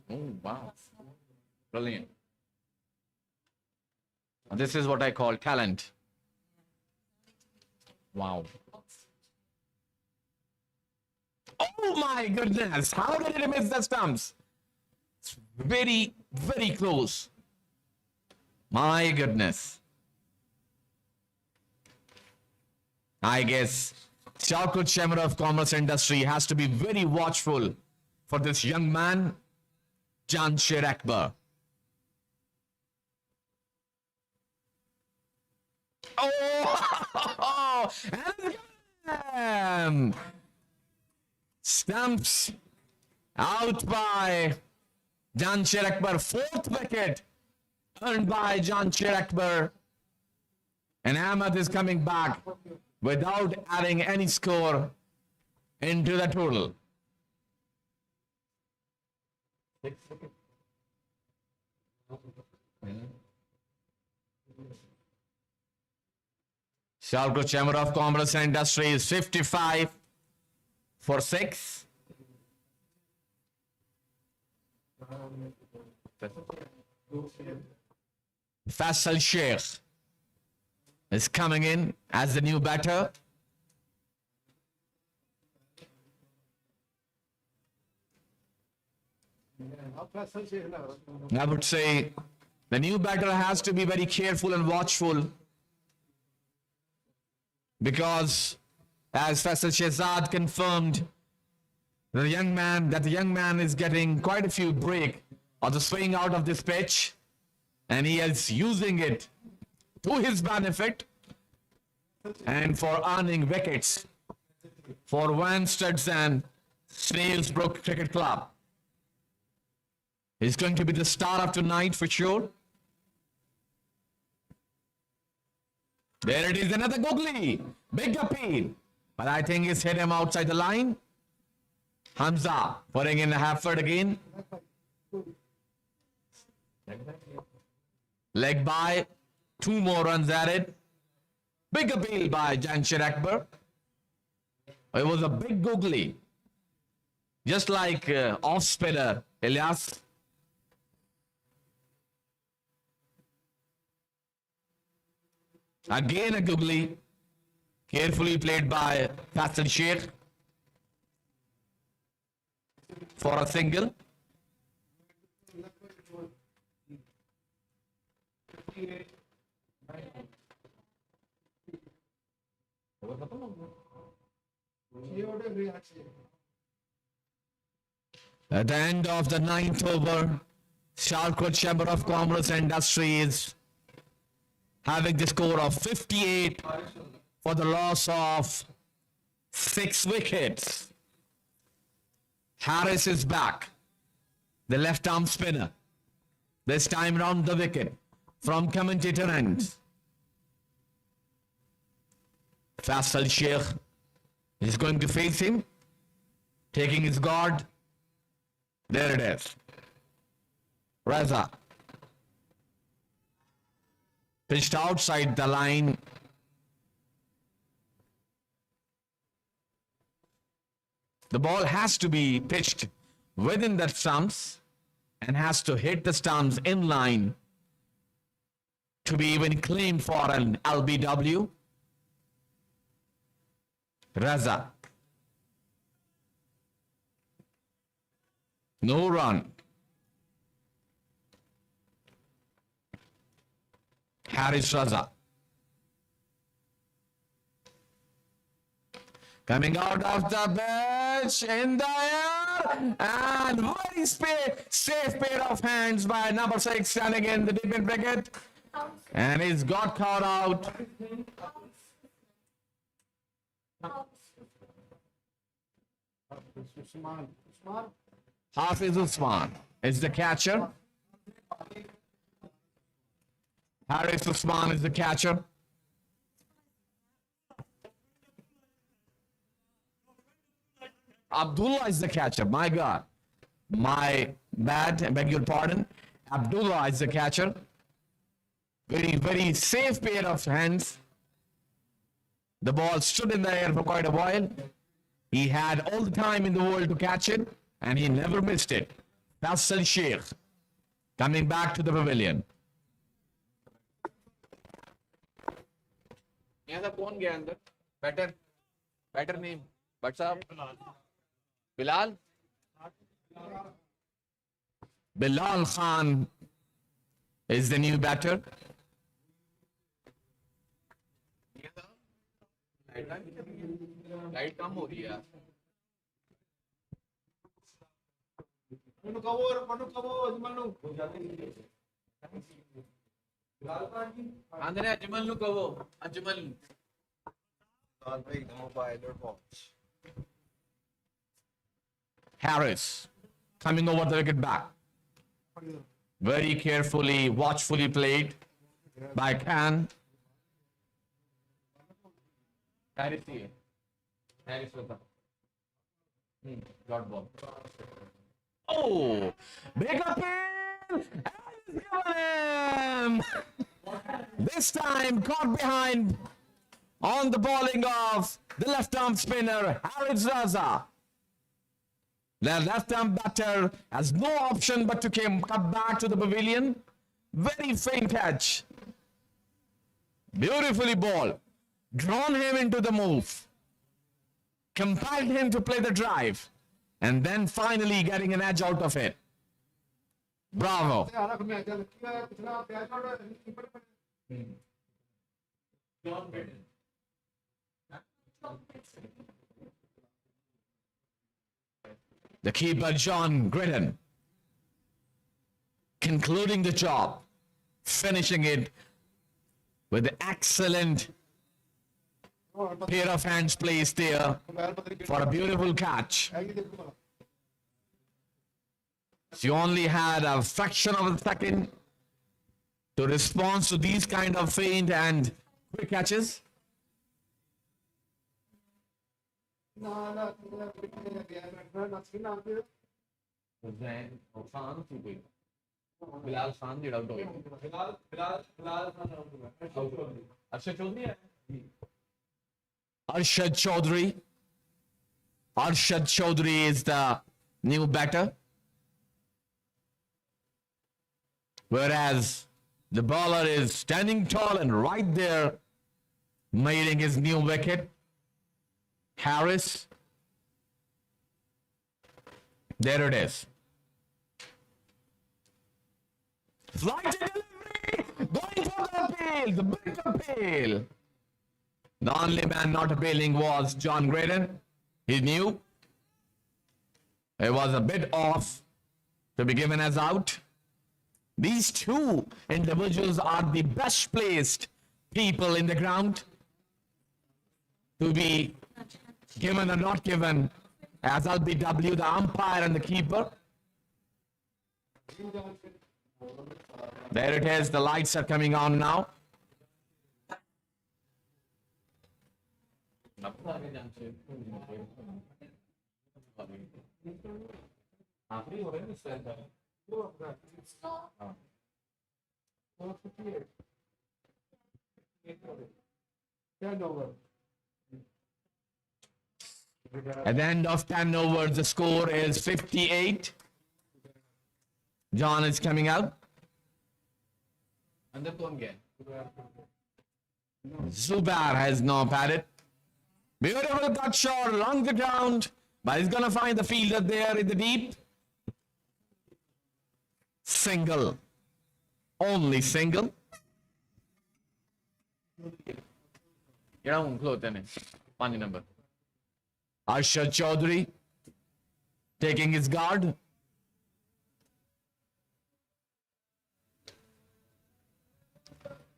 Oh, wow. Brilliant. This is what I call talent. Wow. Oh my goodness. How did he miss the stumps? It's very, very close. My goodness. I guess SIALKOT Chamber of Commerce Industry has to be very watchful for this young man, Jamshed Akbar. Oh, and stumps out by Jamshed Akbar. Fourth wicket earned by Jamshed Akbar. And Ahmed is coming back without adding any score into the total. SIALKOT Chamber of Commerce and Industry is 55 for 6. Faisal Sheikh is coming in as the new batter. I would say the new batter has to be very careful and watchful, because as Faisal Shehzad confirmed, the young man is getting quite a few break of the swing out of this pitch, and he is using it to his benefit and for earning wickets for WANSTEAD and Snailsbrook Cricket Club. He's going to be the star of tonight for sure. There it is, another googly. Big appeal. But I think he's hit him outside the line. Hamza putting in a effort again. Leg by. 2 more runs added. Big appeal by Jamshed Akbar. It was a big googly. Just like off spinner Ilyas. Again a googly. Carefully played by Faisal Sheikh for a single. At the end of the 9th over, SIALKOT Chamber of Commerce and Industry is having the score of 58 for the loss of 6 wickets. Harris is back, the left arm spinner. This time round the wicket from commentator end. Faisal Sheikh is going to face him, taking his guard. There it is. Raza pitched outside the line. The ball has to be pitched within the stumps and has to hit the stumps in line to be even claimed for an LBW. Raza. No run. Harris Raza. Coming out of the bench in the air, and very safe pair of hands by number 6 standing in the deep mid wicket, and he's got caught out. Hafiz Usman is the catcher. Haris Usman is the catcher. Abdullah is the catcher. My God. My bad. I beg your pardon. Abdullah is the catcher. Very safe pair of hands. The ball stood in the air for quite a while. He had all the time in the world to catch it, and he never missed it. Faisal Sheikh coming back to the pavilion. यहाँ कौन गया अंदर? Better name. What's up? Bilal? Bilal Khan is the new batter. Light कम हो रही है. मनु कवो अजमल नु आंधरे अजमल नु कहो. Ajmal. I'll make the mobile or box. Harris coming over the wicket back. Very carefully, watchfully played by Khan. Harris ही है. Harris होता. Dot ball. Oh, big appeal! And he's given him! This time caught behind on the bowling of the left-arm spinner, Haris Raza. The left-arm batter has no option but to come back to the pavilion. Very faint catch. Beautifully bowled. Drawn him into the move. Compelled him to play the drive. And then finally getting an edge out of it. Bravo. The keeper, John Gridden, concluding the job, finishing it with excellent pair of hands placed there for a beautiful catch. She only had a fraction of a second to respond to these kind of faint and quick catches. Bilal Khan जेड़ा out हो गया. Bilal Khan out हो गया. अर्शद चौधरी है. Arshad Chaudhary is the new batter. Whereas the bowler is standing tall and right there, making his new wicket. Harris. There it is. Flight delivery! Going for the appeal! The big appeal! The only man not appealing was John Gridden. He knew it was a bit off to be given as out. These two individuals are the best placed people in the ground to be given or not given as LBW, the umpire and the keeper. There it is, the lights are coming on now. At the end of 10 overs, the score is 58. John is coming out. अंदर कौन गया? Zubair has now batted. Beautiful cut shot along the ground, but he's gonna find the fielder there in the deep. Single. Only single. जेड़ा हूँ खलोते ने 5 number. Arshad Chaudhary taking his guard.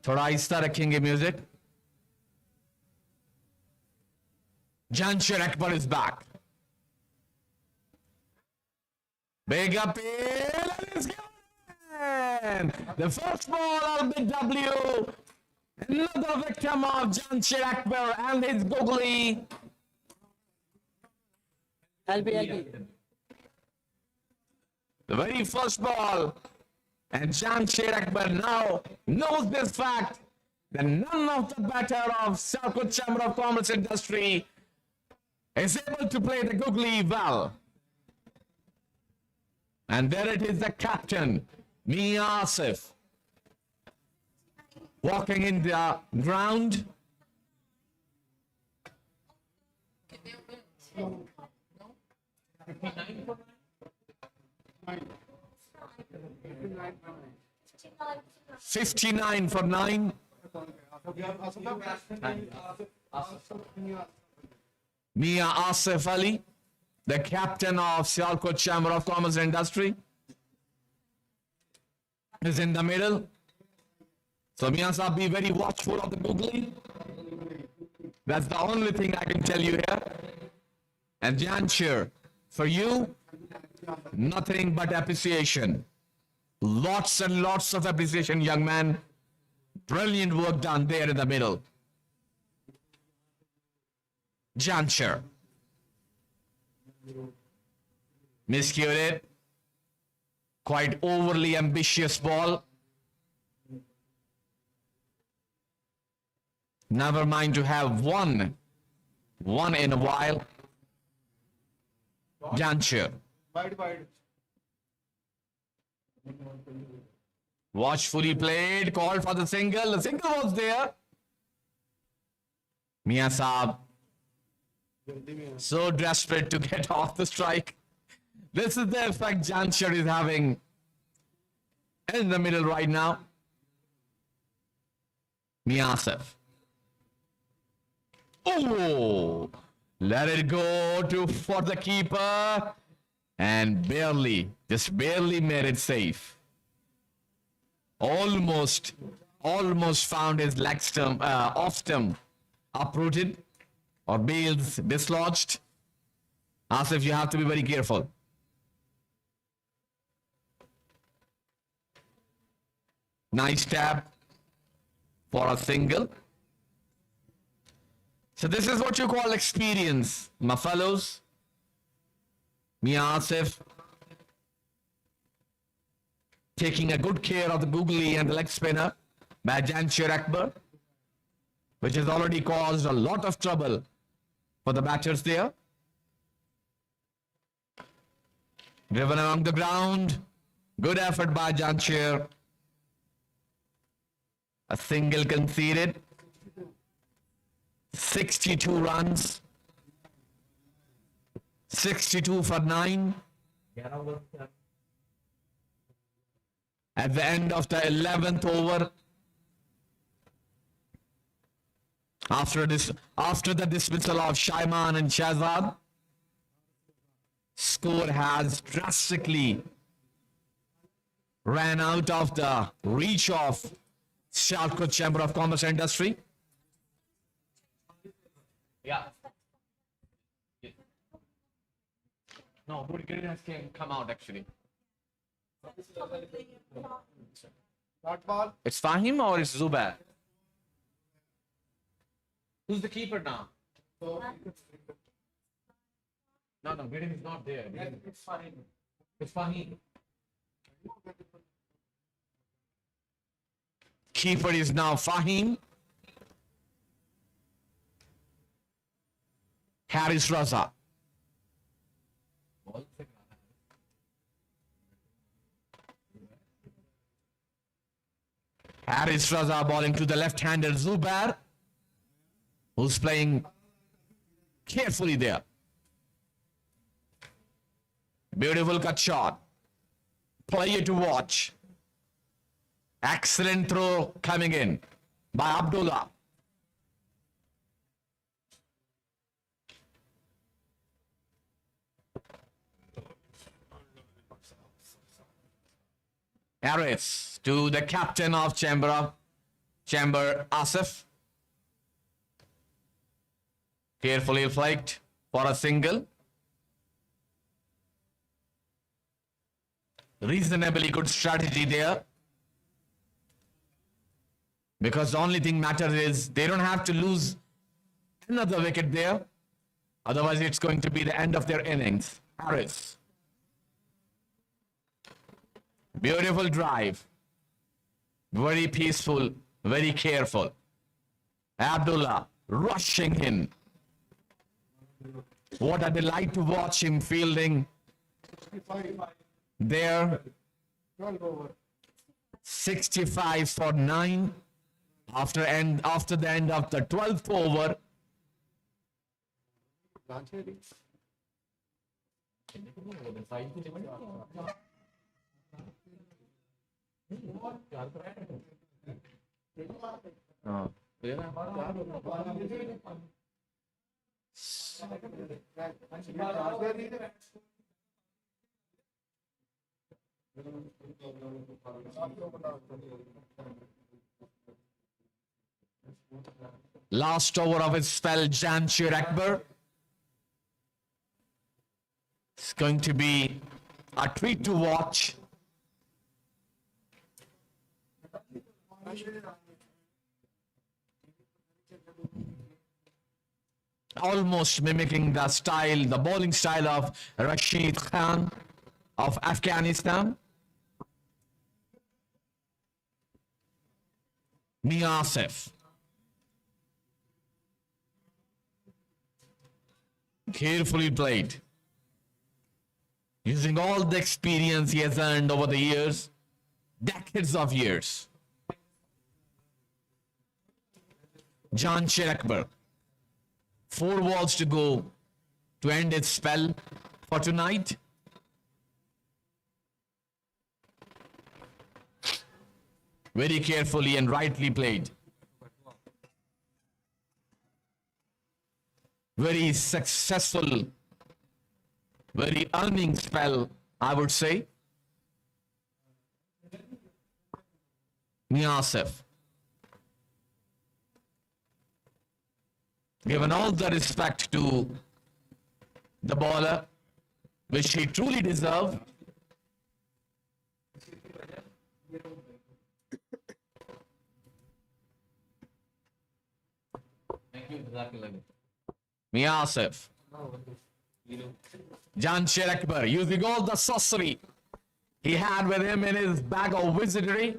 थोड़ा आहिस्ता रखेंगे music. Jamshid Akbar is back. Big appeal and it's given. The first ball of Big W. Another victim of Jamshid Akbar and his googly. LB. The very first ball. And Jamshid Akbar now knows this fact that none of the batter of SIALKOT Chamber of Commerce Industry is able to play the googly well. And there it is, the captain, Mia Asif, walking in the ground. $59 for 9. Mia Asif Ali, the captain of SIALKOT Chamber of Commerce and Industry, is in the middle. So Mia Sahab, be very watchful of the googly. That's the only thing I can tell you here. And Jamshid, for you, nothing but appreciation. Lots and lots of appreciation, young man. Brilliant work done there in the middle. Jamshid. Miscued it. Quite overly ambitious ball. Never mind to have one in a while. Jamshid. Wide. Watchfully played, called for the single. The single was there. Mia Saab, so desperate to get off the strike. This is the effect Jamshid is having in the middle right now. Mia Asif. Oh, let it go for the keeper. And just barely made it safe. Almost found his leg stump, off stump uprooted or bails dislodged. Asif, you have to be very careful. Nice tap for a single. So this is what you call experience, my fellows. Mia Asif taking a good care of the googly and the leg spinner by Jamshid Akbar, which has already caused a lot of trouble for the batters there. Driven along the ground. Good effort by Jamshid. A single conceded. 62 runs. 62 for 9. At the end of the 11th over, after the dismissal of Shaiman and Shahzad, score has drastically ran out of the reach of SIALKOT Chamber of Commerce and Industry. Yeah. No, Green has come out actually. That ball. It's Fahim or it's Zubair? Who's the keeper now? No, Green is not there. It's fine. It's Fahim. Keeper is now Fahim. Haris Raza. Haris Raza bowling to the left-hander Zubair, who's playing carefully there. Beautiful cut shot. Player to watch. Excellent throw coming in by Abdullah. Harris to the captain of Chamber, Asif. Carefully flicked for a single. Reasonably good strategy there. Because the only thing matters is they don't have to lose another wicket there. Otherwise, it's going to be the end of their innings. Harris. Beautiful drive. Very peaceful, very careful. Abdullah rushing in. What a delight to watch him fielding there. 65 for 9 after the end of the 12th over. Last over of his spell, Jamshid Akbar. It's going to be a treat to watch. Almost mimicking the bowling style of Rashid Khan of Afghanistan. Asif. Carefully played. Using all the experience he has earned over the years, decades of years. Jamshid Akbar. 4 balls to go to end its spell for tonight. Very carefully and rightly played. Very successful, very earning spell, I would say. Asif. Given all the respect to the bowler, which he truly deserved. Asif. Jamshid Akbar using all the sorcery he had with him in his bag of wizardry.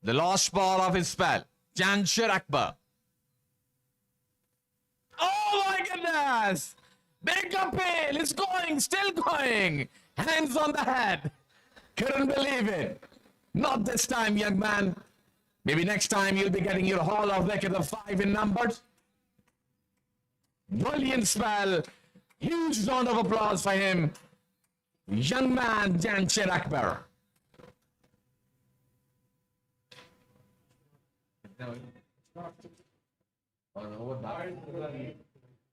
The last ball of his spell, Jamshid Akbar. Oh my goodness! Big appeal, it's going, still going. Hands on the head. Couldn't believe it. Not this time, young man. Maybe next time you'll be getting your haul of wicket of 5 in numbers. Brilliant spell. Huge round of applause for him. Young man, Jamshid Akbar.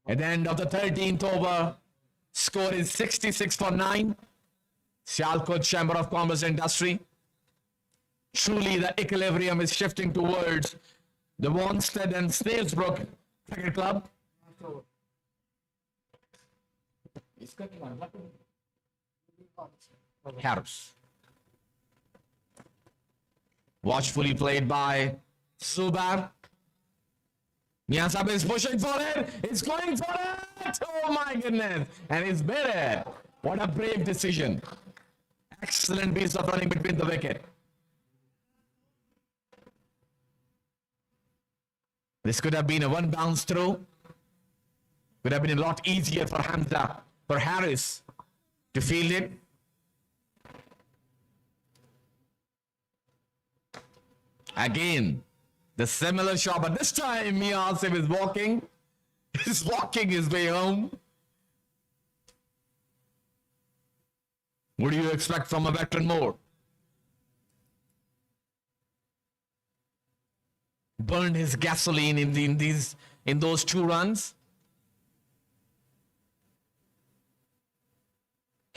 At the end of the 13th over, score is 66 for 9. SIALKOT Chamber of Commerce Industry. Truly, the equilibrium is shifting towards the WANSTEAD and Snailsbrook Cricket Club. Harris. Watchfully played by Zubair. Miyasab is pushing for it. It's going for it. Oh my goodness. And he's made it. What a brave decision. Excellent piece of running between the wicket. This could have been a one bounce throw. Could have been a lot easier for Harris to field it. Again, the similar shot, but this time Asif is walking. He's walking his way home. What do you expect from a veteran more? Burned his gasoline in those 2 runs.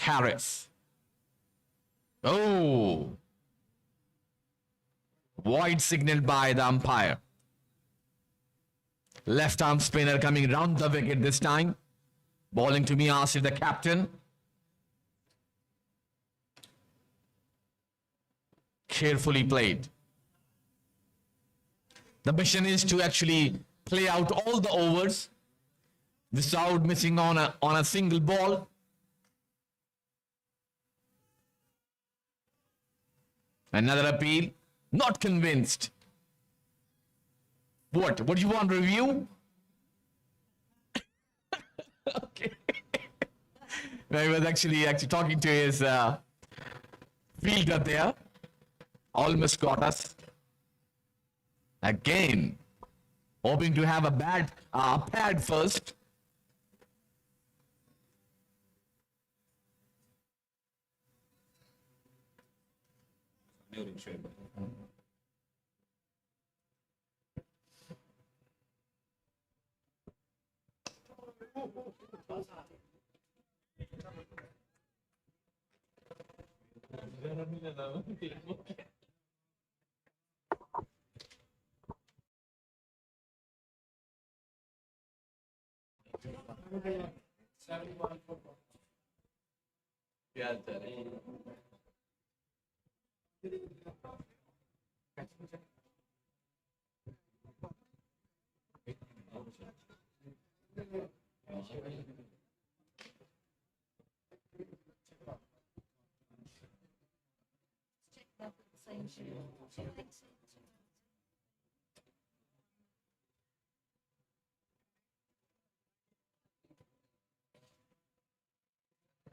Harris. Oh. Void signaled by the umpire. Left arm spinner coming round the wicket this time. Bowling to me, Asif, the captain. Carefully played. The mission is to actually play out all the overs without missing on a single ball. Another appeal. Not convinced. What? What do you want, review? Okay. No, he was actually talking to his fielder there. Almost got us. Again. Hoping to have a bad pad first.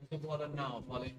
The bowler now falling.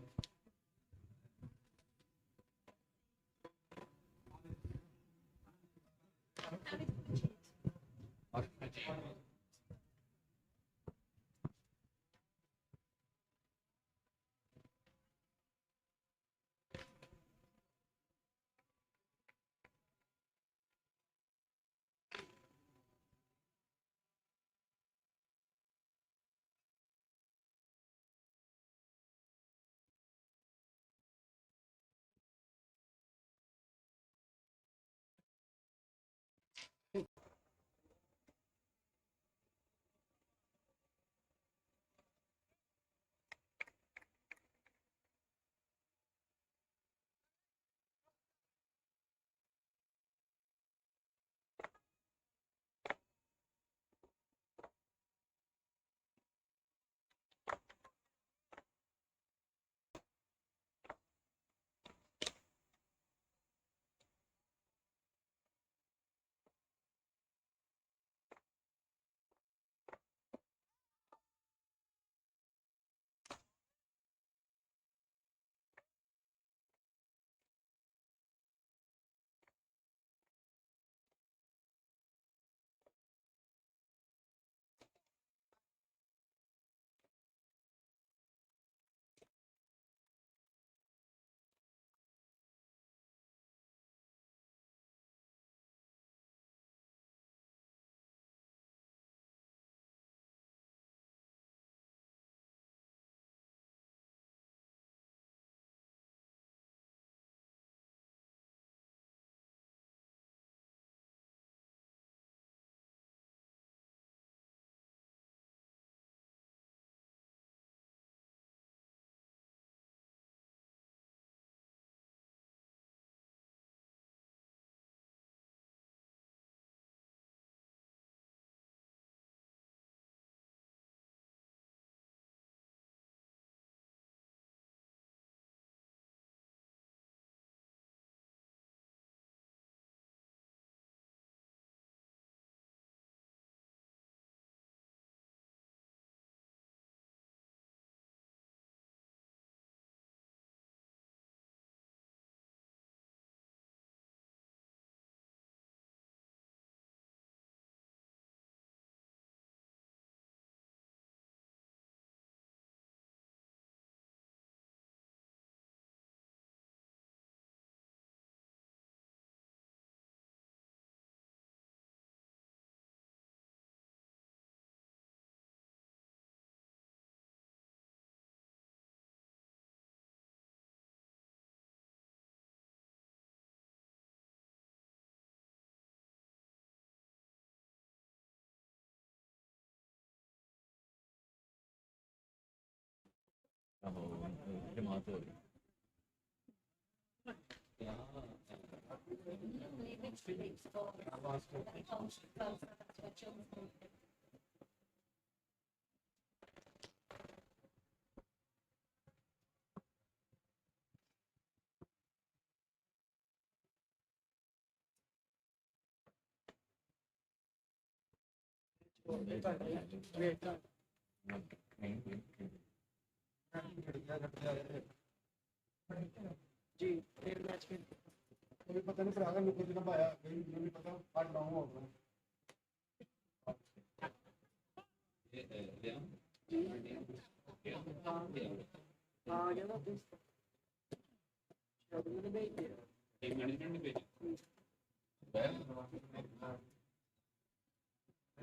जी फिर match खेल कोई पता नहीं फिर आगे लोग कितना पाया कहीं नहीं पता 8-9 होगा हाँ गया ना मैंने भेज दिया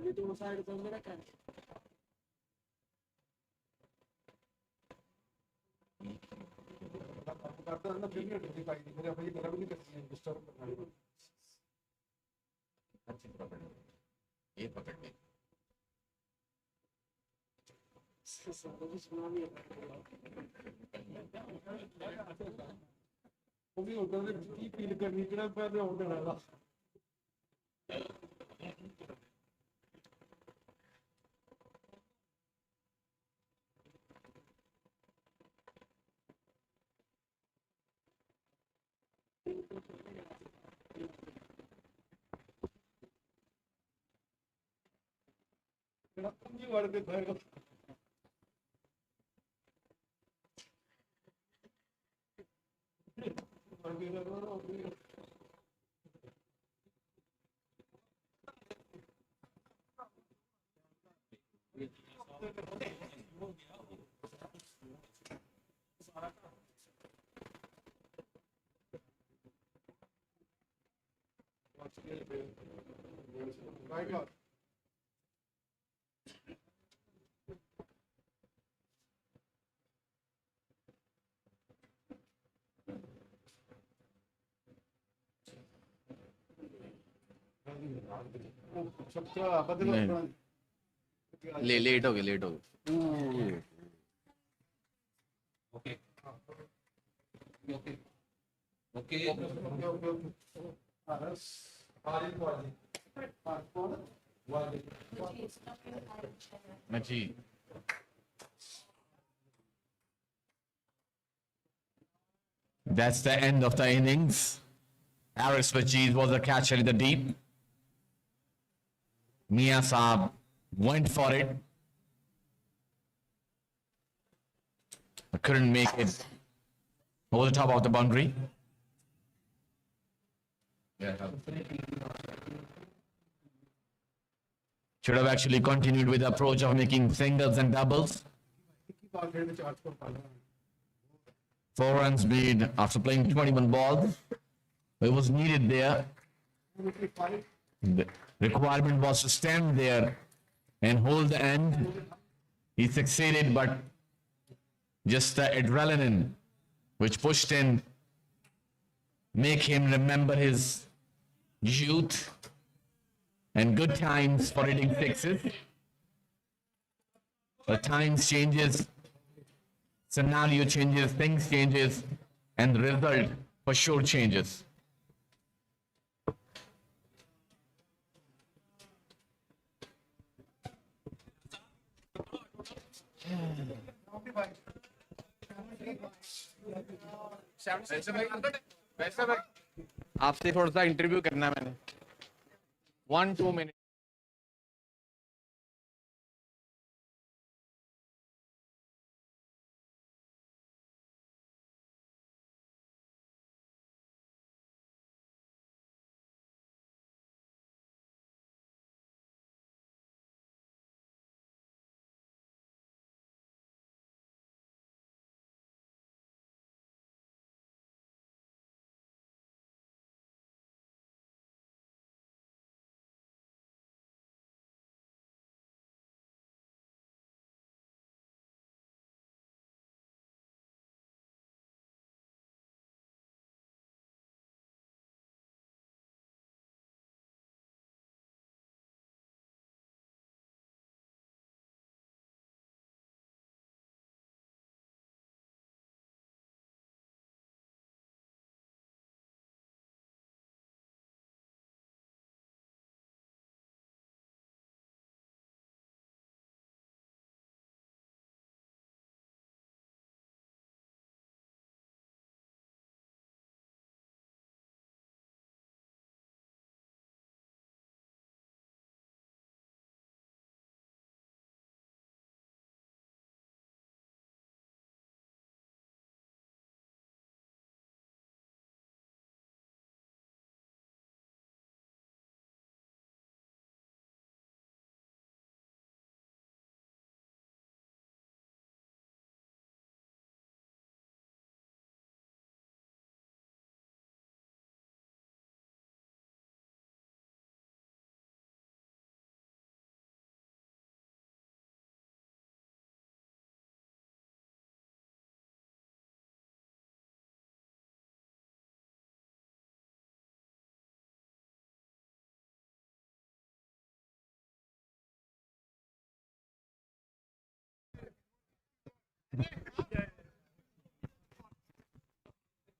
ये तो साइड पर मेरा क्या करता है ना फिर नहीं होती पाई मेरे भाई मेरा भी नहीं करती है डिस्टर्ब करना ये पकड़ ले वो भी होता है की फील करनी किना पहले और देना नहीं वर्ड पे खाएगा सबका बदल ले लेट हो गए जी That's the end of the innings. Aris Vajid was the catcher in the deep. Mia Saab went for it. But couldn't make it over the top of the boundary. Should have actually continued with the approach of making singles and doubles. 4 runs made after playing 21 balls. It was needed there. The requirement was to stand there and hold the end. He succeeded, but just the adrenaline which pushed in make him remember his youth and good times for hitting sixes. But times changes, scenario changes, things changes, and the result for sure changes. आपसे थोड़ा सा interview करना है मैंने 1-2 minute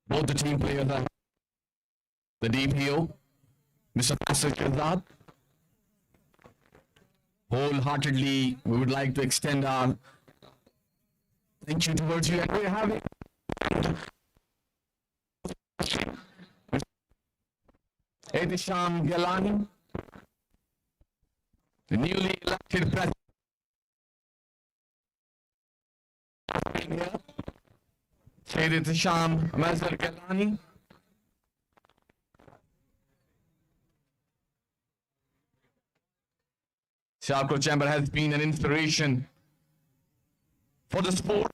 Both the team players are the DPO, Mr. Nasir Kirzad. Wholeheartedly, we would like to extend our thank you towards you. And we're having Ehtisham Galani, the newly elected president here. Sayyid Ehtisham Mazhar Galani. SIALKOT Chamber has been an inspiration for the sport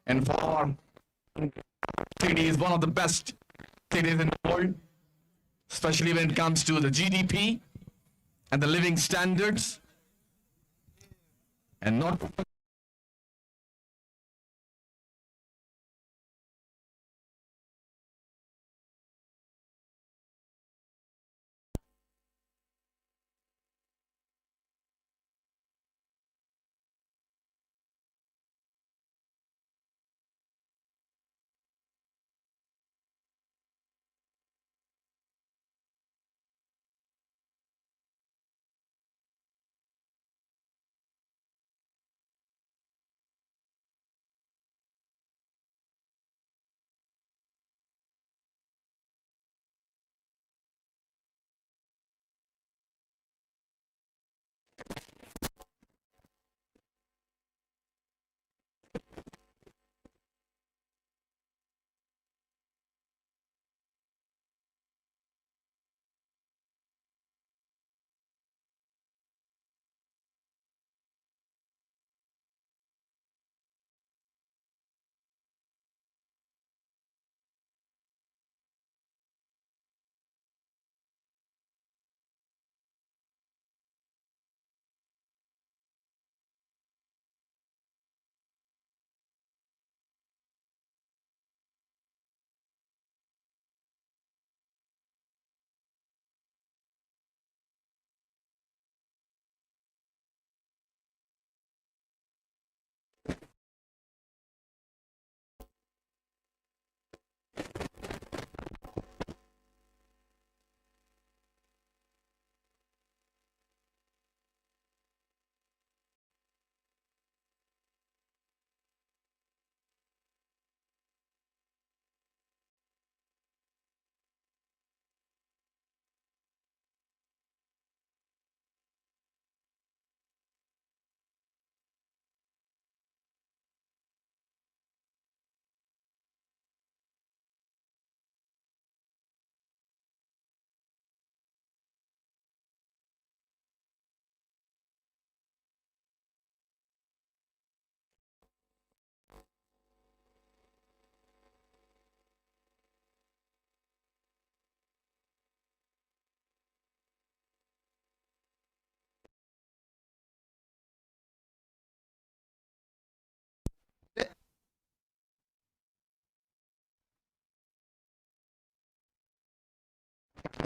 and for our city is one of the best cities in the world, especially when it comes to the GDP and the living standards. And not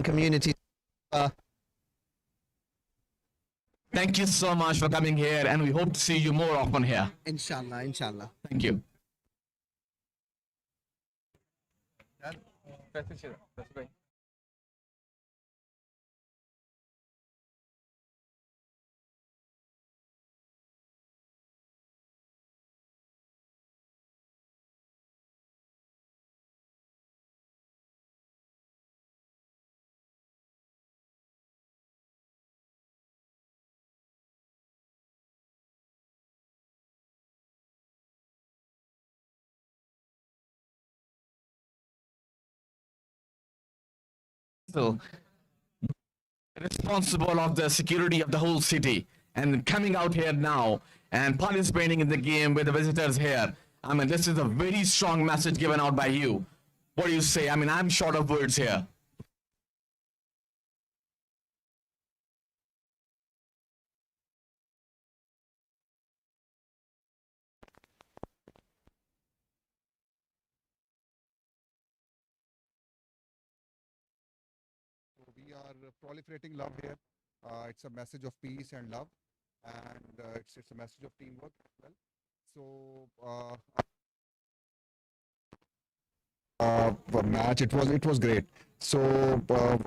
community. thank you so much for coming here, and we hope to see you more often here. Inshallah, inshallah. Thank you. So, responsible of the security of the whole city and coming out here now and participating in the game with the visitors here. I mean, this is a very strong message given out by you. What do you say? I mean, I'm short of words here. We are proliferating love here. It's a message of peace and love, and it's a message of teamwork as well. So, match, it was great. So,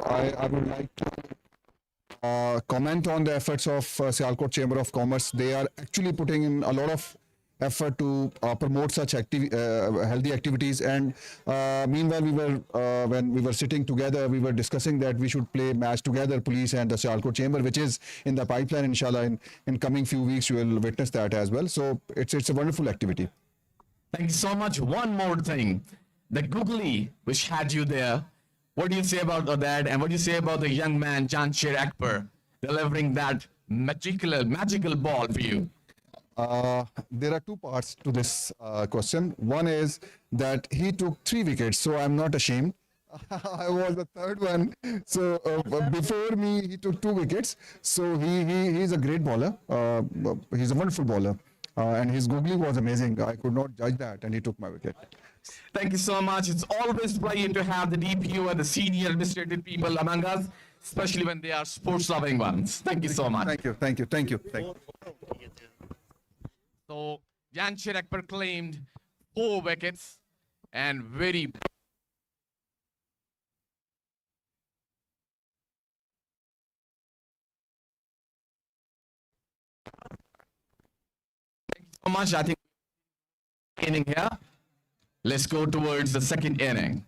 I would like to comment on the efforts of Sialkot Chamber of Commerce. They are actually putting in a lot of effort to promote such healthy activities. And meanwhile, when we were sitting together, we were discussing that we should play match together, police and the Sialkot Chamber, which is in the pipeline. Inshallah, in coming few weeks, you will witness that as well. So it's a wonderful activity. Thank you so much. One more thing. The googly, which had you there, what do you say about that? And what do you say about the young man, Janshir Akbar, delivering that magical ball for you? There are two parts to this question. One is that he took 3 wickets, so I'm not ashamed. I was the third one. So before me, he took 2 wickets. So he's a great bowler. He's a wonderful bowler. And his googly was amazing. I could not judge that, and he took my wicket. Thank you so much. It's always brilliant to have the DPO and the senior administrative people among us, especially when they are sports-loving ones. Thank you so much. Thank you, thank you, thank you, thank you. So, Janshir Akbar claimed 4 wickets and very so much. I think inning here. Let's go towards the second inning.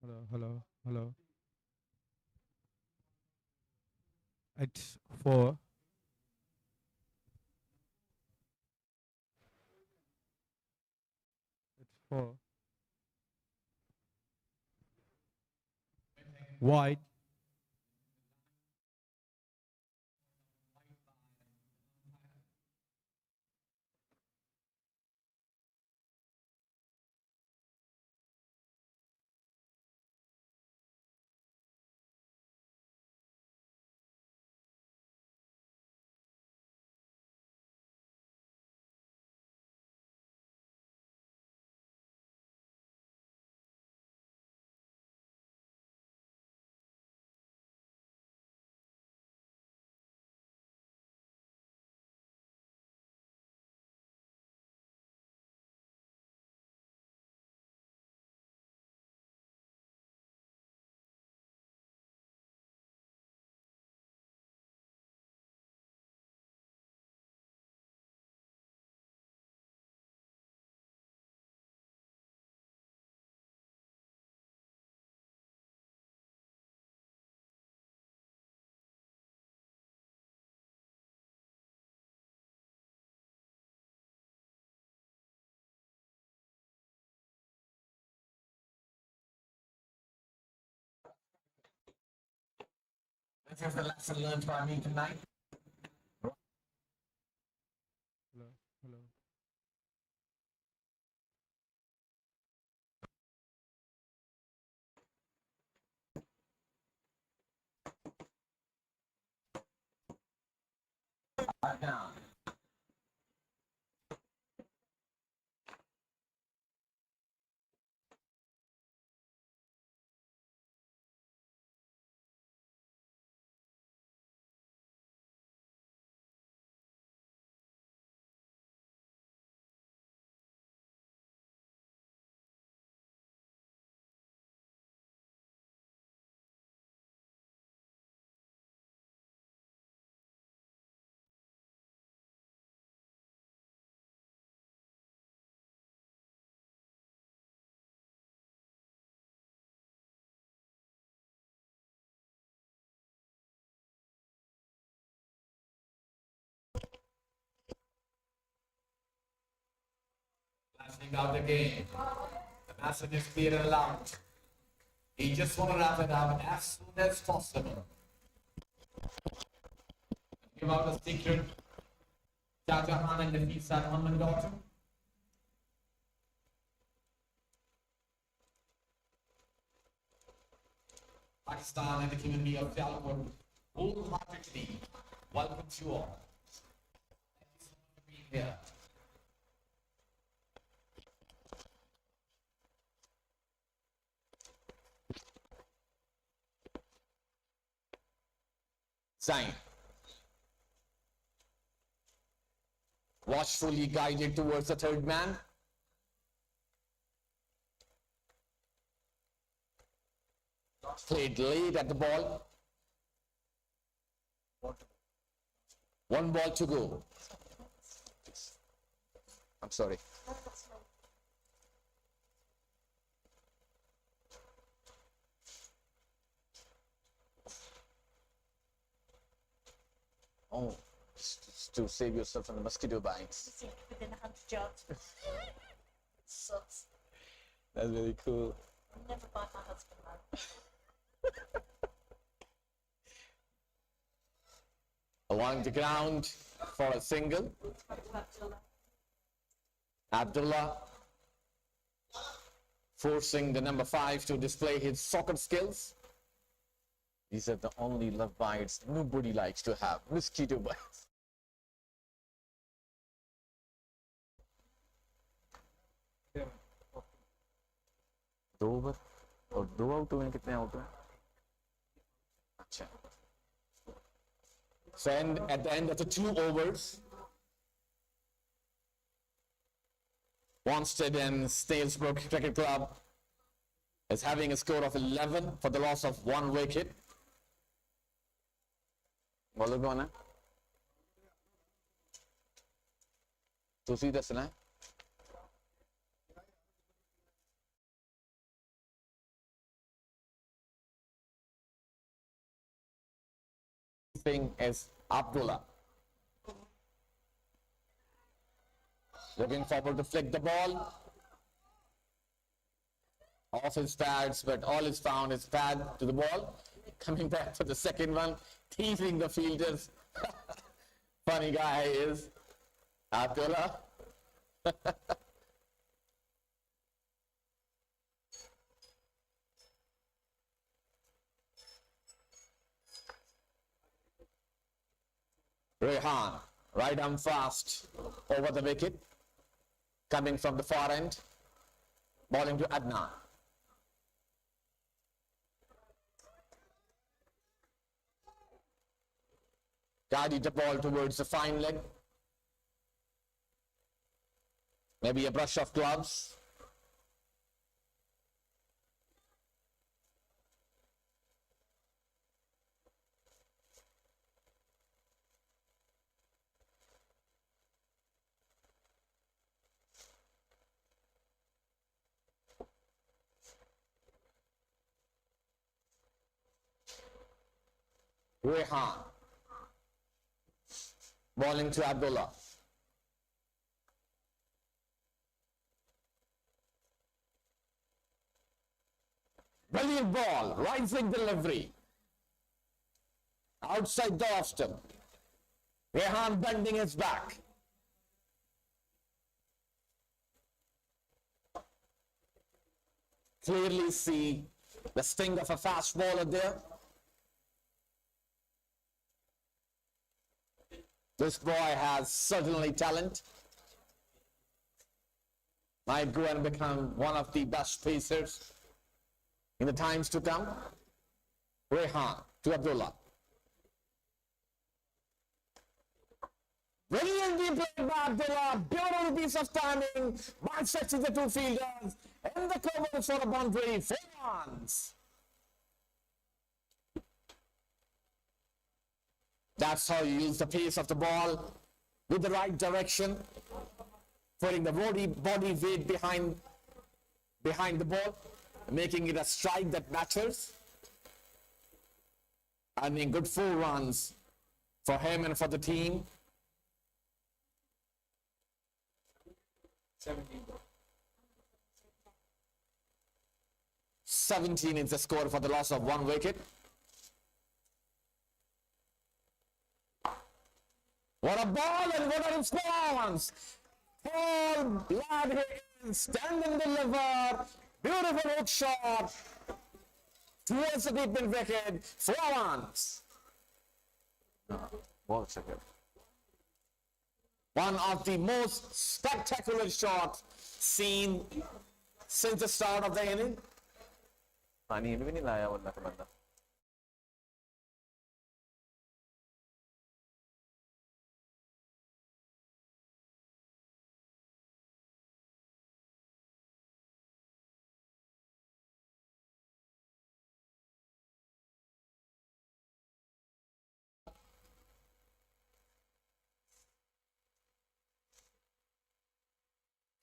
Hello, hello, hello. It's 4. It's 4. Wide. This is the lesson learned by me tonight. Hello, hello. Back down. Flashing out the game. The message is clear and loud. He just want to wrap it up as soon as possible. Give out the secret. Shah Jahan and defeat Salman and daughter. Pakistan and the community of SIALKOT wholeheartedly welcome you all. Thank you so much for being here. Sign. Watchfully guided towards the third man. Played late at the ball. One ball to go. I'm sorry. Oh, just to save yourself from the mosquito bites. Within 100 yards. It sucks. That's very cool. I'll never bite my husband though. Along the ground for a single. Abdullah forcing the number 5 to display his soccer skills. These are the only love bites nobody likes to have, mosquito bites. दो over और 2 out हुए कितने out हुए अच्छा So at the end of the 2 overs, WANSTEAD and Snailsbrook Cricket Club is having a score of 11 for the loss of 1 wicket. Bowler कौन है? ਤੁਸੀਂ ਦੱਸਣਾ ਹੈ thing is Abdullah. Looking forward to flick the ball off his pads, but all is found is pad to the ball. Coming back for the second one, teasing the fielders. Funny guy he is Abdullah. Rehan, right arm fast over the wicket, coming from the far end, bowling to Adnan. Guided the ball towards the fine leg. Maybe a brush of gloves. Rehan, bowling to Abdullah. Brilliant ball, rising delivery. Outside the off stump. Rehan bending his back. Clearly see the sting of a fast bowler there. This boy has certainly talent. Might go and become one of the best pacers in the times to come. Rehan to Abdullah. Brilliantly played by Abdullah. Beautiful piece of timing. Bisecting the two fielders. In the cover for a boundary. 4 runs. That's how you use the pace of the ball with the right direction, putting the body weight behind the ball, making it a strike that matters. I mean, good 4 runs for him and for the team. 17 is the score for the loss of 1 wicket. What a ball and what a response! Paul Blad stand and deliver. Beautiful hook shot towards the deep mid wicket. 4 runs. One of the most spectacular shots seen since the start of the inning.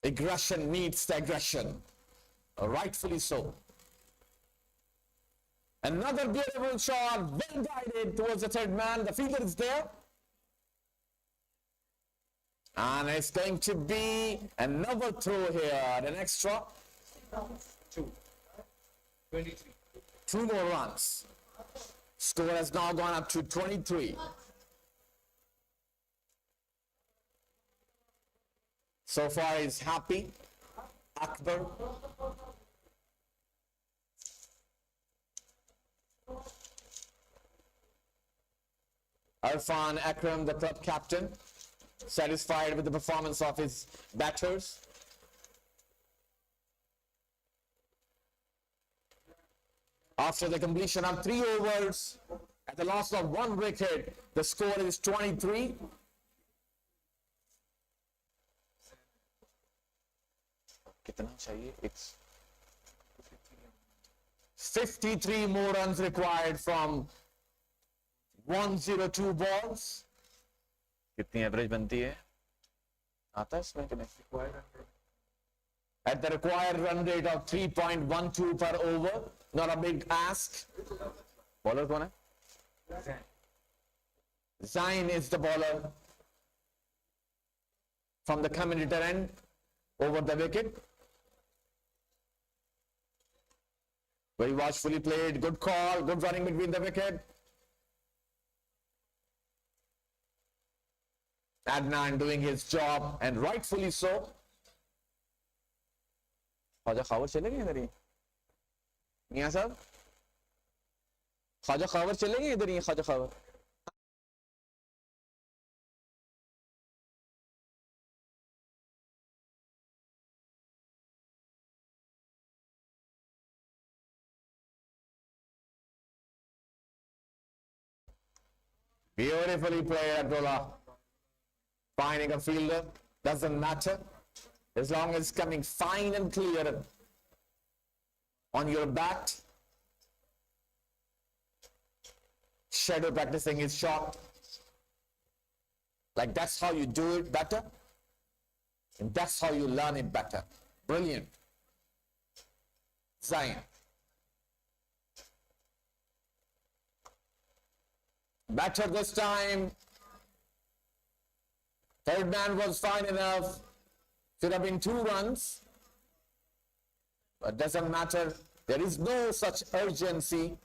Aggression meets the aggression. Rightfully so. Another beautiful shot, well guided towards the third man. The fielder is there. And it's going to be another throw here, an extra. 23. 2 more runs. Score has now gone up to 23. So far he's happy. Akbar. Irfan Akram, the club captain, satisfied with the performance of his batters. After the completion of 3 overs, at the loss of 1 wicket, the score is 23. It's 53 more runs required from 102 balls. कितनी average बनती है? आता है इसमें कि नहीं? At the required run rate of 3.12 per over, not a big ask. Bowler कौन है? Zain is the bowler from the commentator end over the wicket. Very watchfully played, good call, good running between the wicket. Adnan doing his job and rightfully so. Khwaja खबर चलेंगे इधर ही मियां साहब ख्वाजा खबर चलेंगे इधर ही ख्वाजा खबर Beautifully played, Abdullah. Finding a fielder doesn't matter as long as it's coming fine and clear on your bat. Shadow practicing his shot. Like that's how you do it better. And that's how you learn it better. Brilliant. Zain. Batter this time. Third man was fine enough. Should have been 2 runs. But doesn't matter. There is no such urgency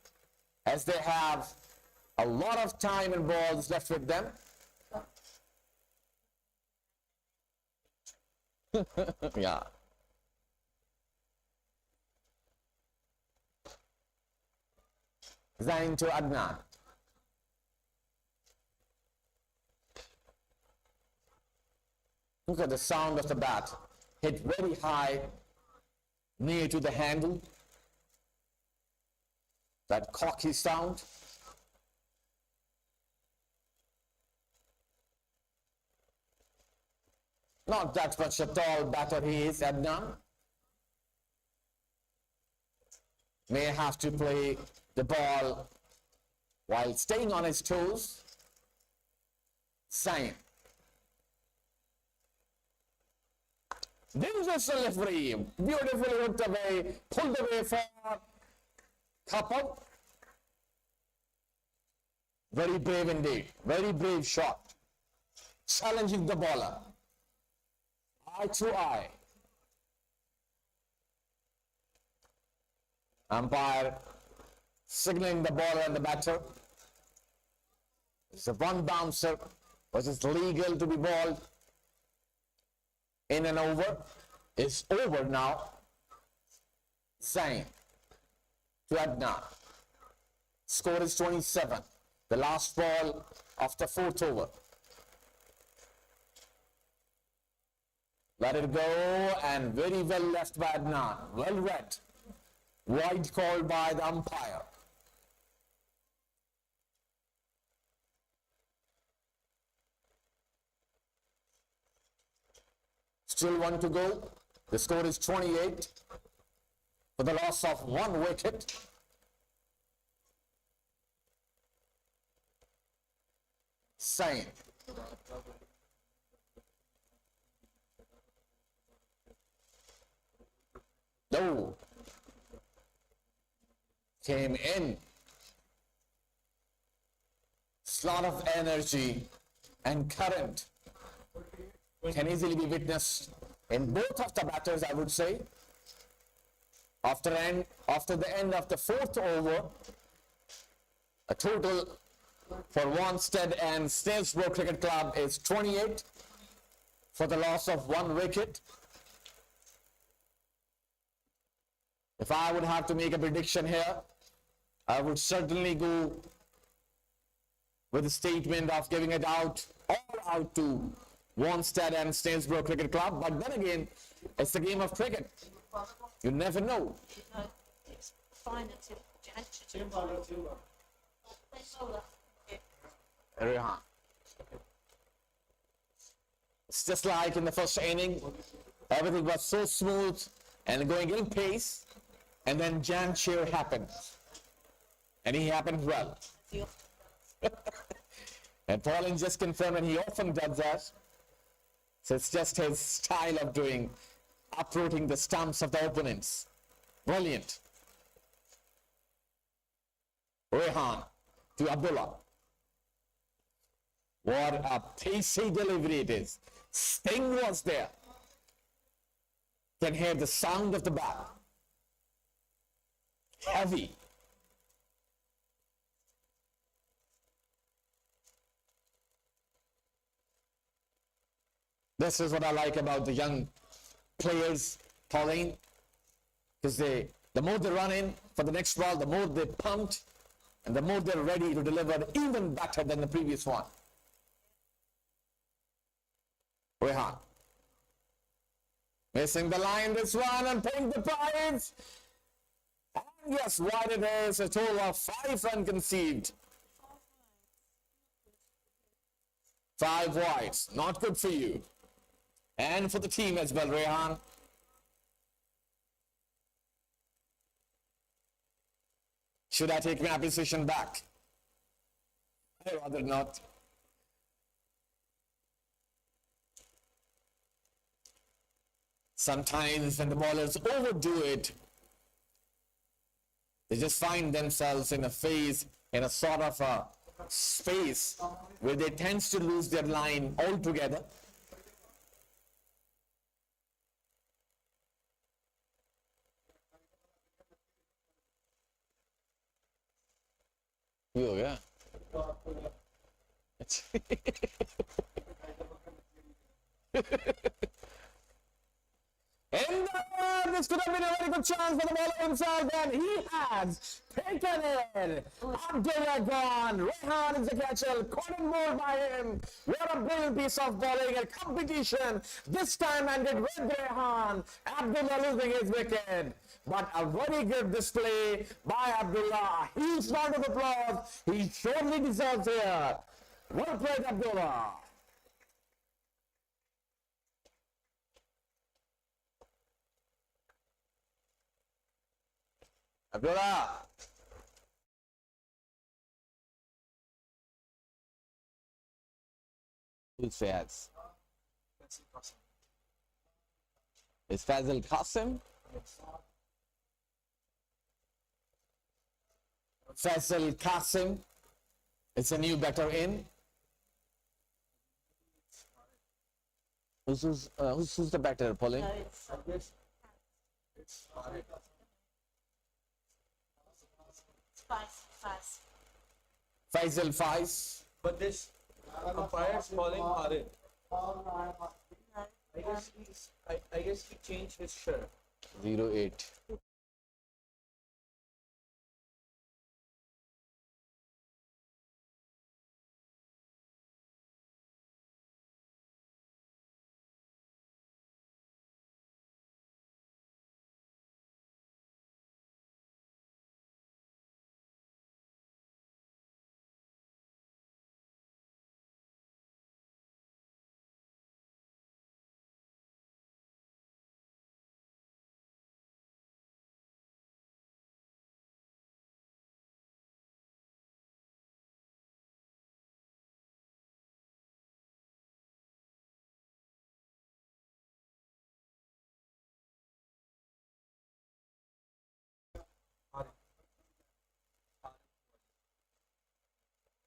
as they have a lot of time and balls left with them. Yeah. Zain to Adnan. Look at the sound of the bat. Hit very high, near to the handle. That cocky sound. Not that much a tall batter he is, Adnan. May have to play the ball while staying on his toes. Zain. Dangerous delivery, beautifully hooked away, pulled away for couple. Very brave indeed, very brave shot. Challenging the bowler. Eye to eye. Umpire signaling the bowler and the batter. It's a one bouncer, which is legal to be bowled. In and over is over now. Zain to Adnan. Score is 27. The last ball of the 4th over. Let it go and very well left by Adnan. Well read. Wide call by the umpire. Still 1 to go. The score is 28 for the loss of 1 wicket. Zain. No. Came in. Lot of energy and current can easily be witnessed in both of the batters, I would say. After the end of the 4th over, a total for Wanstead and Snaresborough Cricket Club is 28 for the loss of 1 wicket. If I would have to make a prediction here, I would certainly go with the statement of giving it out, all out to Wanstead and Snaresborough Cricket Club. But then again, it's a game of cricket. You never know. It's fine until Rehan. It's just like in the first inning, everything was so smooth and going in pace, and then Jan Cheer happened. And he happened well. And Pauline just confirmed, and he often does that. So it's just his style of doing, uprooting the stumps of the opponents. Brilliant. Rehan to Abdullah. What a pacey delivery it is. Sting was there. Can hear the sound of the bat. Heavy. This is what I like about the young players, Pauline, because the more they run in for the next ball, the more they pumped, and the more they're ready to deliver even better than the previous one. Rehan. Missing the line, this one, and paying the prize. And yes, wide it is, a total of 5 unconceived. 5 wides, not good for you. And for the team as well, Rehan. Should I take my appreciation back? I'd rather not. Sometimes when the bowlers overdo it, they just find themselves in a phase, in a sort of a space where they tend to lose their line altogether. You, yeah. And this could have been a very good chance for the bowler himself, and he has taken it. Abdullah gone. Rehan is the catcher. Caught and bowled by him. What a brilliant piece of bowling and competition. This time ended with Rehan. Abdullah losing his wicket. But a very good display by Abdullah. A huge round of applause. He surely deserves it. Well played, Abdullah. Abdullah. Who's Faz? Is Fazil Qasim? Faisal Qasim. It's a new batter in. Who's the batter, Pauline? Faisal Faiz. But this umpire's calling Harid. I guess he changed his shirt. 08.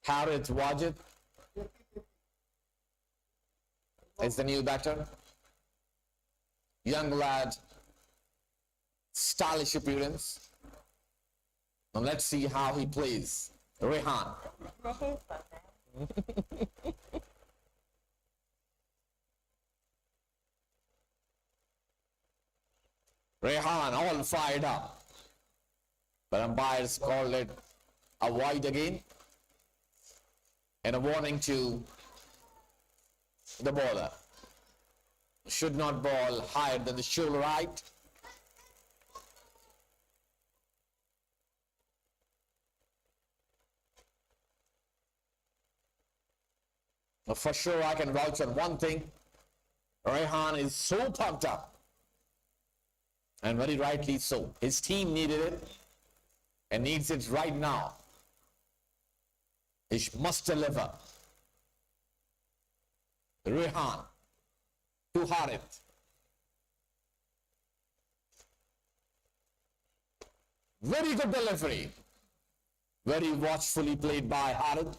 Harith Wajid is the new batter. Young lad, stylish appearance. Now let's see how he plays. Rehan. Rehan all fired up. But umpires called it a wide again. And a warning to the bowler. Should not bowl higher than the shoulder height. Now for sure I can vouch on one thing. Rehan is so pumped up. And very rightly so. His team needed it. And needs it right now. He must deliver. Rehan to Harith. Very good delivery. Very watchfully played by Harith.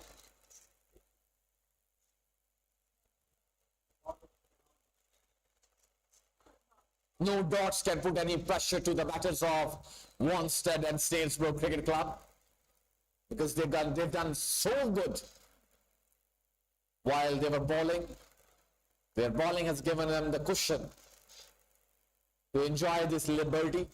No dots can put any pressure to the batters of Wanstead and Stalesbrook Cricket Club, because they've done so good while they were bowling. Their bowling has given them the cushion to enjoy this liberty.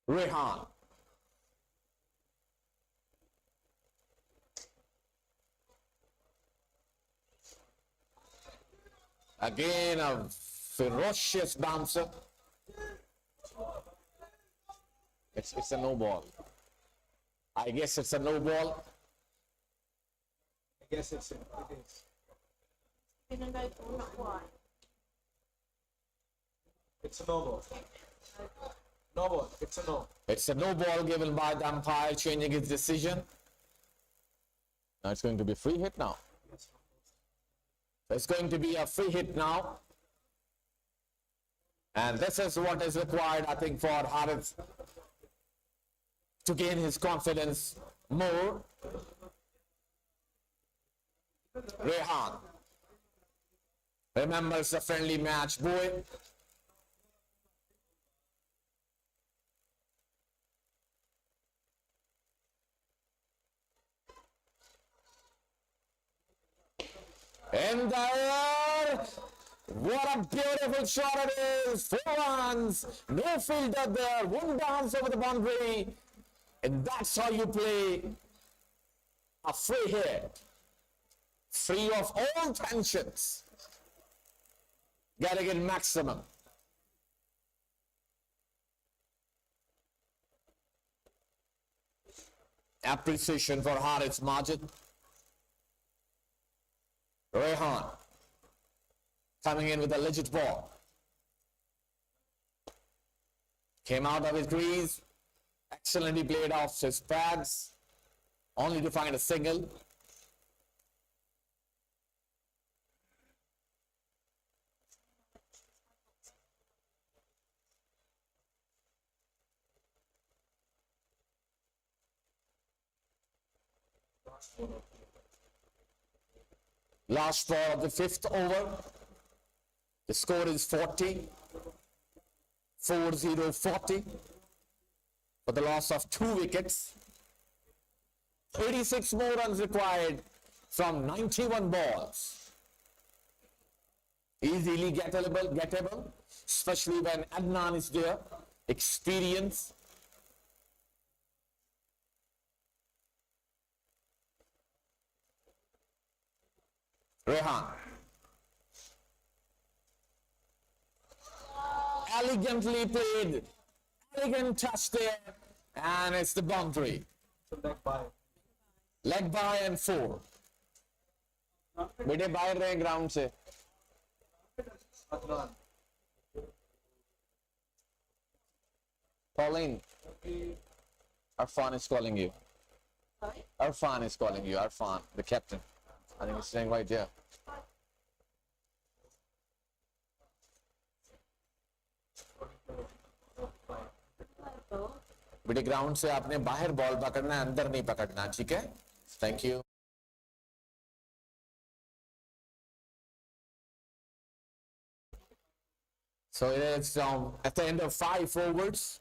Rehan. Again, a ferocious bouncer. It's a no ball. I guess it's a no ball. I guess it is. It's a no ball. No ball. It's a no. It's a no ball given by the umpire, changing his decision. Now it's going to be a free hit now. It's going to be a free hit now. And this is what is required, I think, for Harith to gain his confidence more. Rehan remembers the friendly match, boy. In the air, what a beautiful shot it is. 4 runs, no fielder there, one bounce over the boundary, and that's how you play a free hit, free of all tensions, getting in maximum. Appreciation for Harith's margin. Rehan coming in with a legit ball. Came out of his crease, excellently played off his pads, only to find a single. Last ball of the 5th over. The score is 40. 40-40 for the loss of 2 wickets. 36 more runs required from 91 balls. Easily gettable, especially when Adnan is there. Experience. Rehan. Elegantly played. Elegant touch there. And it's the boundary. It's a leg by. Leg by and 4. बेटे बाहर रहे ground से. Adnan. Pauline, Arfan is calling you. Arfan is calling you. Arfan, the captain. I think he's staying right there. बेटे ground से आपने बाहर ball पकड़ना है, अंदर नहीं पकड़ना, ठीक है? Thank you. So it's at the end of 5 overs.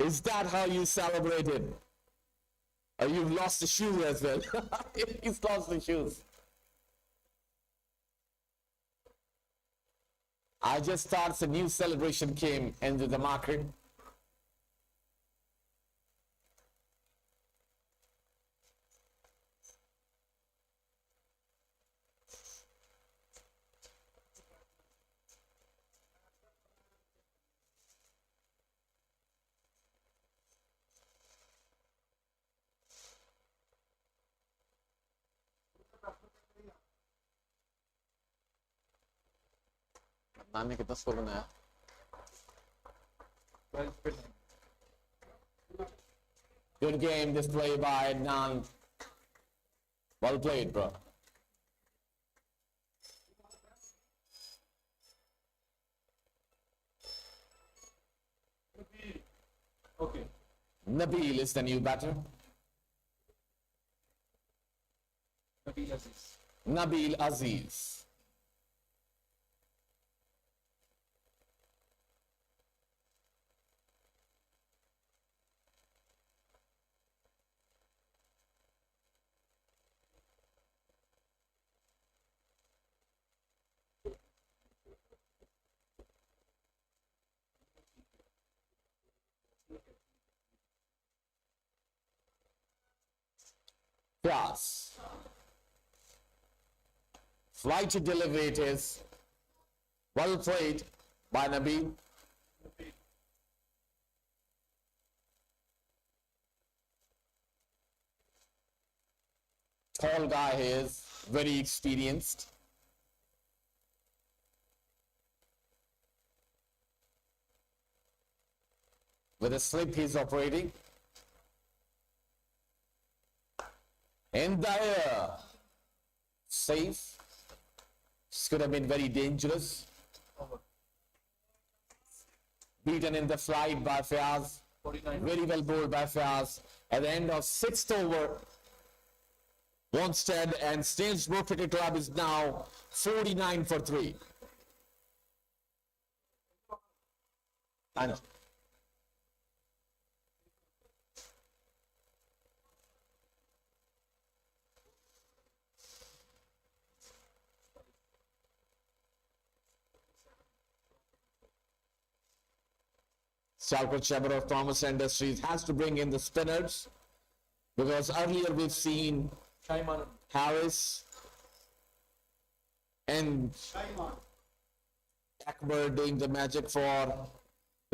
Is that how you celebrated? Or you've lost the shoe as well? He's lost the shoes. I just thought a new celebration came into the market. नाम ने कितना score बनाया? Good game displayed by Nan. Well played, bro. Okay. Nabil is the new batter. Nabil Aziz. Nabil Aziz. Yes. Flight to delivery it is. Well played by Nabil. Tall guy he is, very experienced. With a slip he's operating. In the air. Safe. This could have been very dangerous. Beaten in the flight by Fayaz. 49. Very well bowled by Fayaz. At the end of 6th over, Wanstead and Stainsborough Cricket Club is now 49 for 3. And SIALKOT Chamber of Commerce and Industries has to bring in the spinners because earlier we've seen Shaiman. Harris and Akbar doing the magic for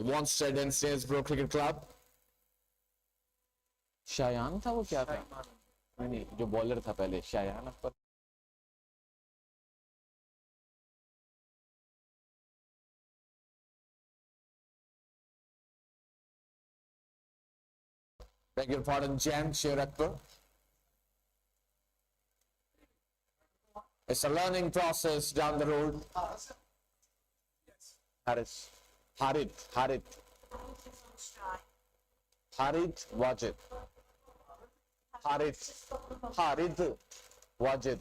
Wanstead and Stainsborough Cricket Club. Shayan था वो क्या था? नहीं जो bowler था पहले Shayan Akhtar. Beg your pardon, Jan Sher Akbar. It's a learning process down the road. Harris. Harit. Wajid. Harit. Wajid.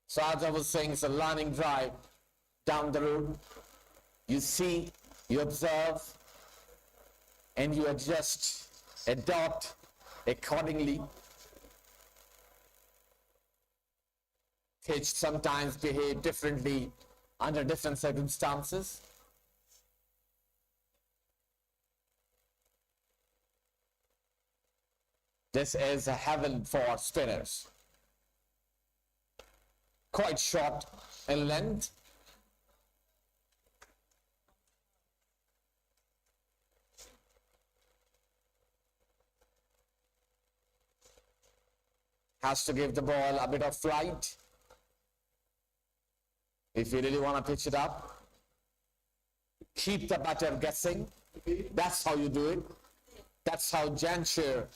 So as I was saying, it's a learning drive down the road. You see, you observe, and you adjust, adopt accordingly. Pitch sometimes behave differently under different circumstances. This is a heaven for spinners. Quite short in length. Has to give the ball a bit of flight if you really want to pitch it up. Keep the batter guessing. That's how you do it. That's how Janshir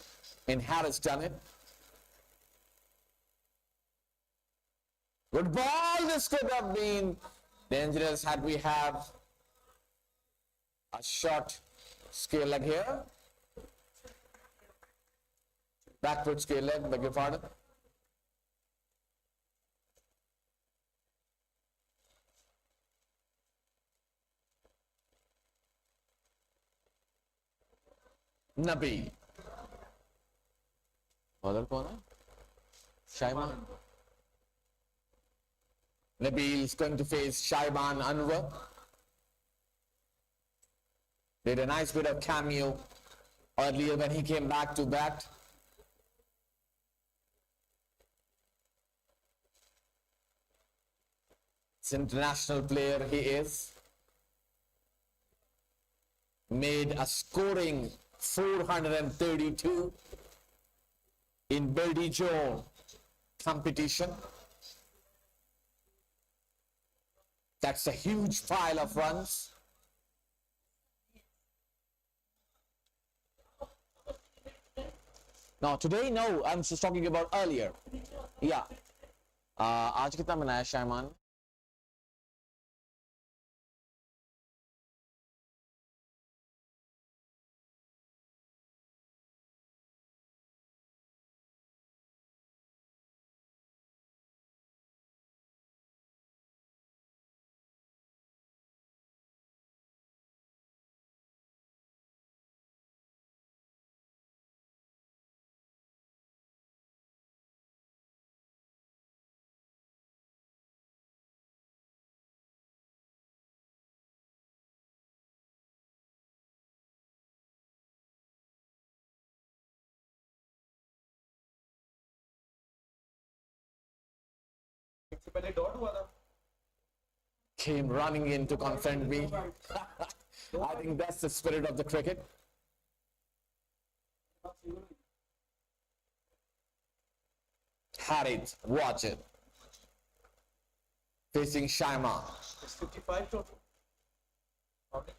and Harris done it. Good ball. This could have been dangerous had we have a short scale leg here. Backward scale leg, beg your pardon. Nabil. Bowler कौन है? Shaiban. Nabil is going to face Shaiban Anwar. Did a nice bit of cameo earlier when he came back to bat. It's an international player he is. Made a scoring 432 in Birdie Joe competition. That's a huge pile of runs. No, today, no. I'm just talking about earlier. Yeah. आज कितना बनाया शायमान? इससे पहले dot हुआ था. Came running in to confront me. I think that's the spirit of the cricket. Harith, watch it. Facing Shaima. It's 55 total. Okay.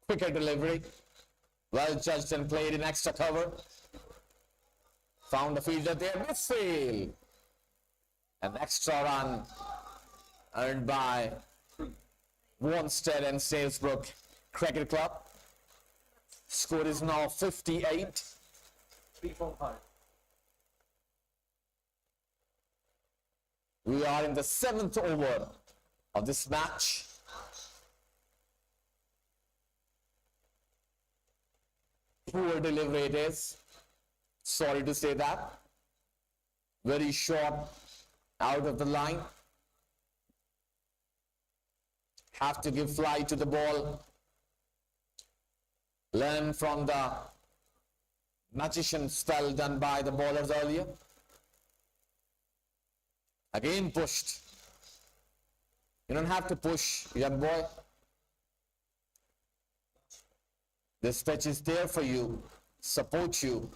Quicker delivery. Well judged and played in extra cover. Found the fielder there, misfield. An extra run earned by Wanstead and Salesbrook Cricket Club. Score is now 58. 3 from 5. We are in the 7th over of this match. Poor delivery it is. Sorry to say that. Very short out of the line. Have to give fly to the ball. Learn from the magician spell done by the bowlers earlier. Again pushed. You don't have to push, young boy. This pitch is there for you, support you.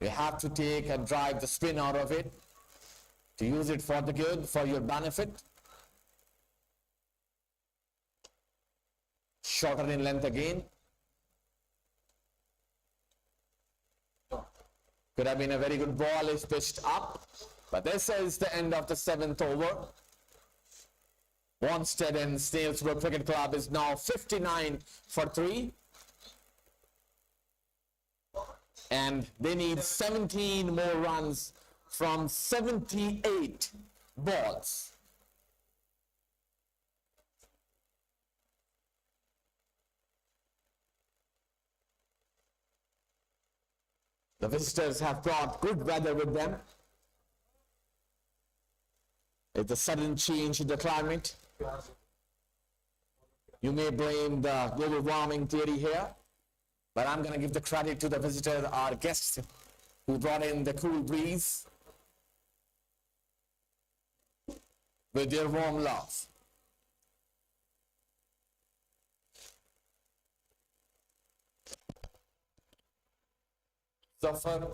You have to take and drive the spin out of it to use it for the good, for your benefit. Shorter in length again. Could have been a very good ball if pitched up, but this is the end of the 7th over. Wanstead and Snailsbrook Cricket Club is now 59 for 3. And they need 17 more runs from 78 balls. The visitors have brought good weather with them. It's a sudden change in the climate. You may blame the global warming theory here, but I'm going to give the credit to the visitor, our guests, who brought in the cool breeze with their warm love. Zafar,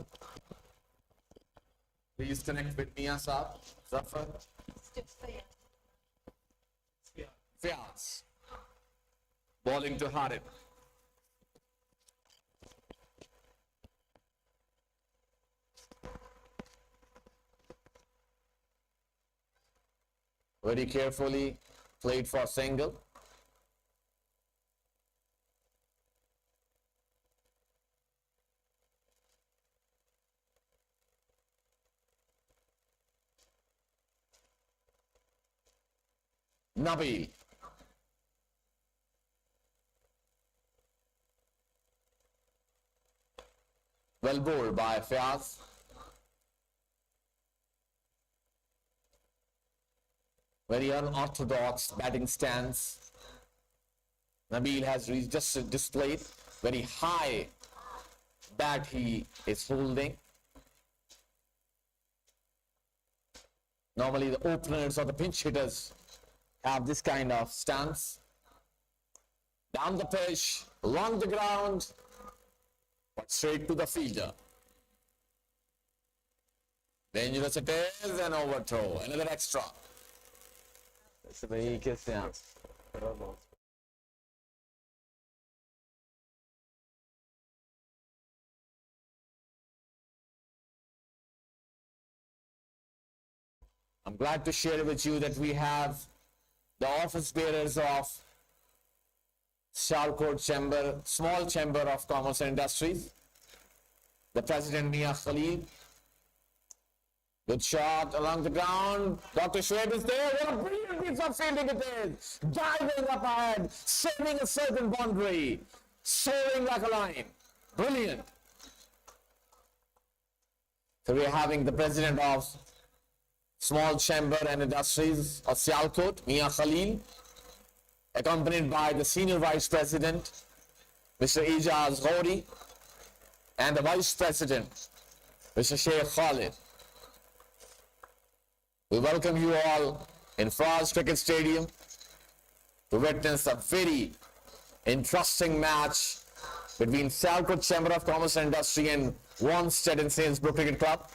please connect with Mia Saab. Zafar. Fiaz. Bowling to Harith. Very carefully played for single. Nabil. Well bowled by Fayaz. Very unorthodox batting stance. Nabil has just displayed very high bat he is holding. Normally the openers or the pinch hitters have this kind of stance. Down the pitch, along the ground, but straight to the fielder. Dangerous it is, an overthrow, another extra. That's a very good stance. I'm glad to share with you that we have the office bearers of SIALKOT Chamber, Small Chamber of Commerce and Industries. The President Mia Khalil. Good shot along the ground. Dr. Shoaib is there. What a brilliant piece of fielding it is. Diving up ahead, saving a certain boundary, soaring like a lion. Brilliant. So we are having the President of Small Chamber and Industries of SIALKOT, Mia Khalil, accompanied by the Senior Vice President, Mr. Ijaz Ghauri, and the Vice President, Mr. Sheikh Khalid. We welcome you all in Fraz Cricket Stadium to witness a very interesting match between SIALKOT Chamber of Commerce and Industry and WANSTEAD and Sainsbury Cricket Club.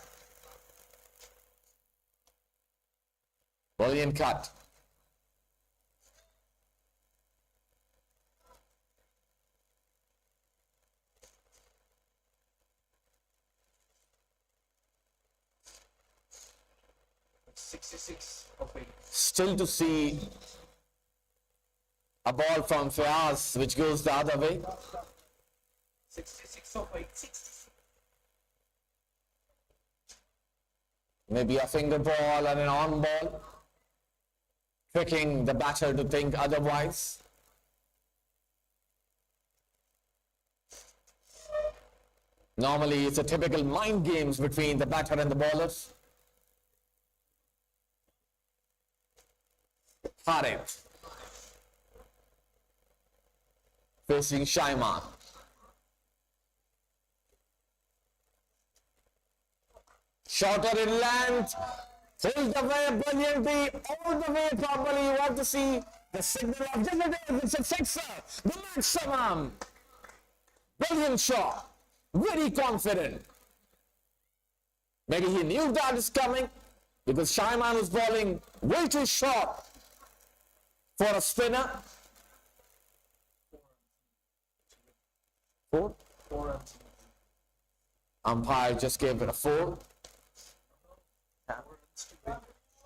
Brilliant cut. Still to see a ball from Fayaz which goes the other way. 66 of 8, 66. Maybe a finger ball and an on ball, tricking the batter to think otherwise. Normally it's a typical mind games between the batter and the bowlers. Harith facing Shaiman. Shorter in length, pulled away brilliantly, all the way properly. You want to see the signal of dividend. It's a sixer, the maximum. Brilliant shot, very confident. Maybe he knew that is coming because Shaiman was bowling way too short for a spinner. 4? 4 runs. Umpire just gave it a 4.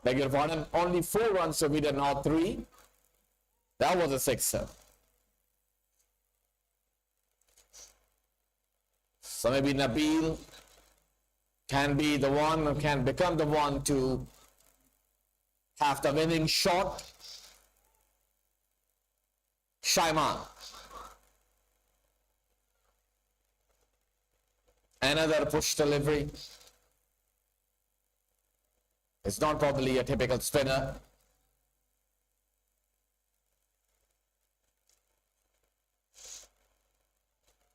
Beg your pardon, only 4 runs, so we did not 3. That was a sixer. So maybe Nabil can be the one, or can become the one to have the winning shot. Shaiman. Another push delivery. It's not probably a typical spinner.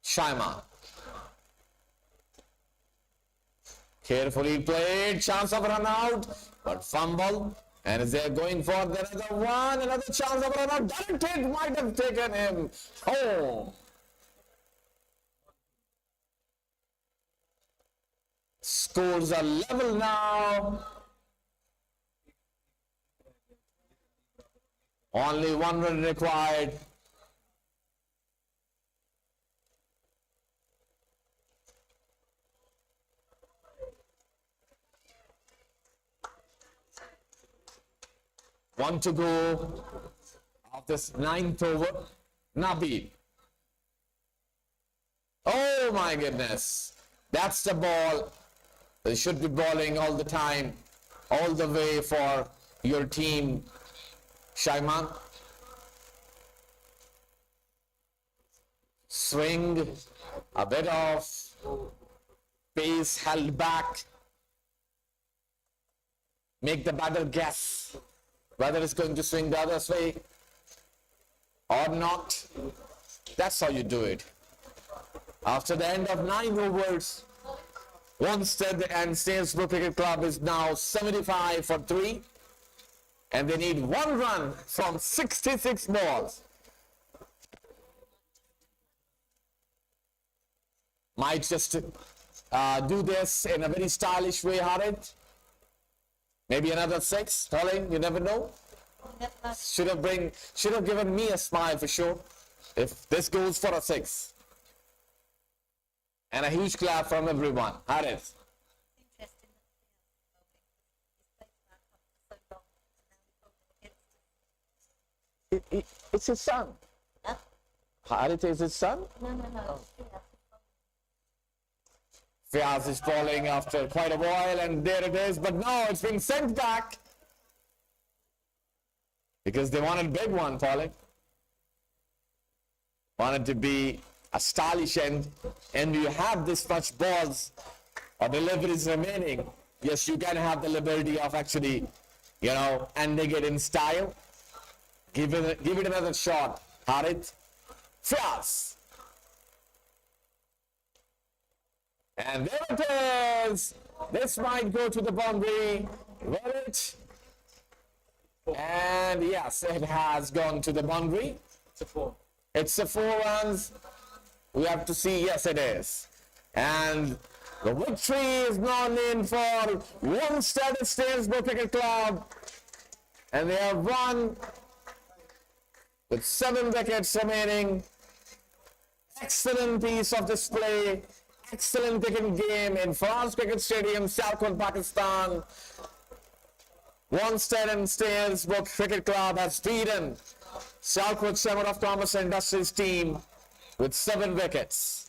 Shaiman. Carefully played, chance of run out, but fumble. And is there going for another one, another chance of run out? Doesn't it might have taken him home. Scores are level now. Only 1 run required. One to go of this 9th over. Nabil. Oh my goodness. That's the ball. They should be bowling all the time, all the way for your team Shaiman. Swing, a bit of pace held back. Make the batter guess whether it's going to swing the other way or not. That's how you do it. After the end of 9 overs, Wanstead and Snaresbrook Cricket Club is now 75 for 3, and they need 1 run from 66 balls. Might just do this in a very stylish way, Harid. Maybe another 6, Pauline, you never know. Should have given me a smile for sure if this goes for a 6. And a huge clap from everyone. Harid. It's his son. Harid is his son? No. Fiaz is falling after quite a while, and there it is. But no, it's been sent back because they wanted a big one, falling. Wanted to be a stylish end, and you have this much balls or deliveries remaining. Yes, you can have the liberty of actually, ending it in style. Give it another shot, Harid. Fiaz. And there it is. This might go to the boundary. Will it? And yes, it has gone to the boundary. It's a 4. It's a 4 runs. We have to see. Yes, it is. And the victory is gone in for Wanstead Snaresbrook Cricket Club. And they have won with 7 wickets remaining. Excellent piece of display. Excellent cricket game in France Cricket Stadium, SIALKOT, Pakistan. Wanstead and Snaresbrook Cricket Club has beaten SIALKOT Chamber of Commerce and Industries team with 7 wickets.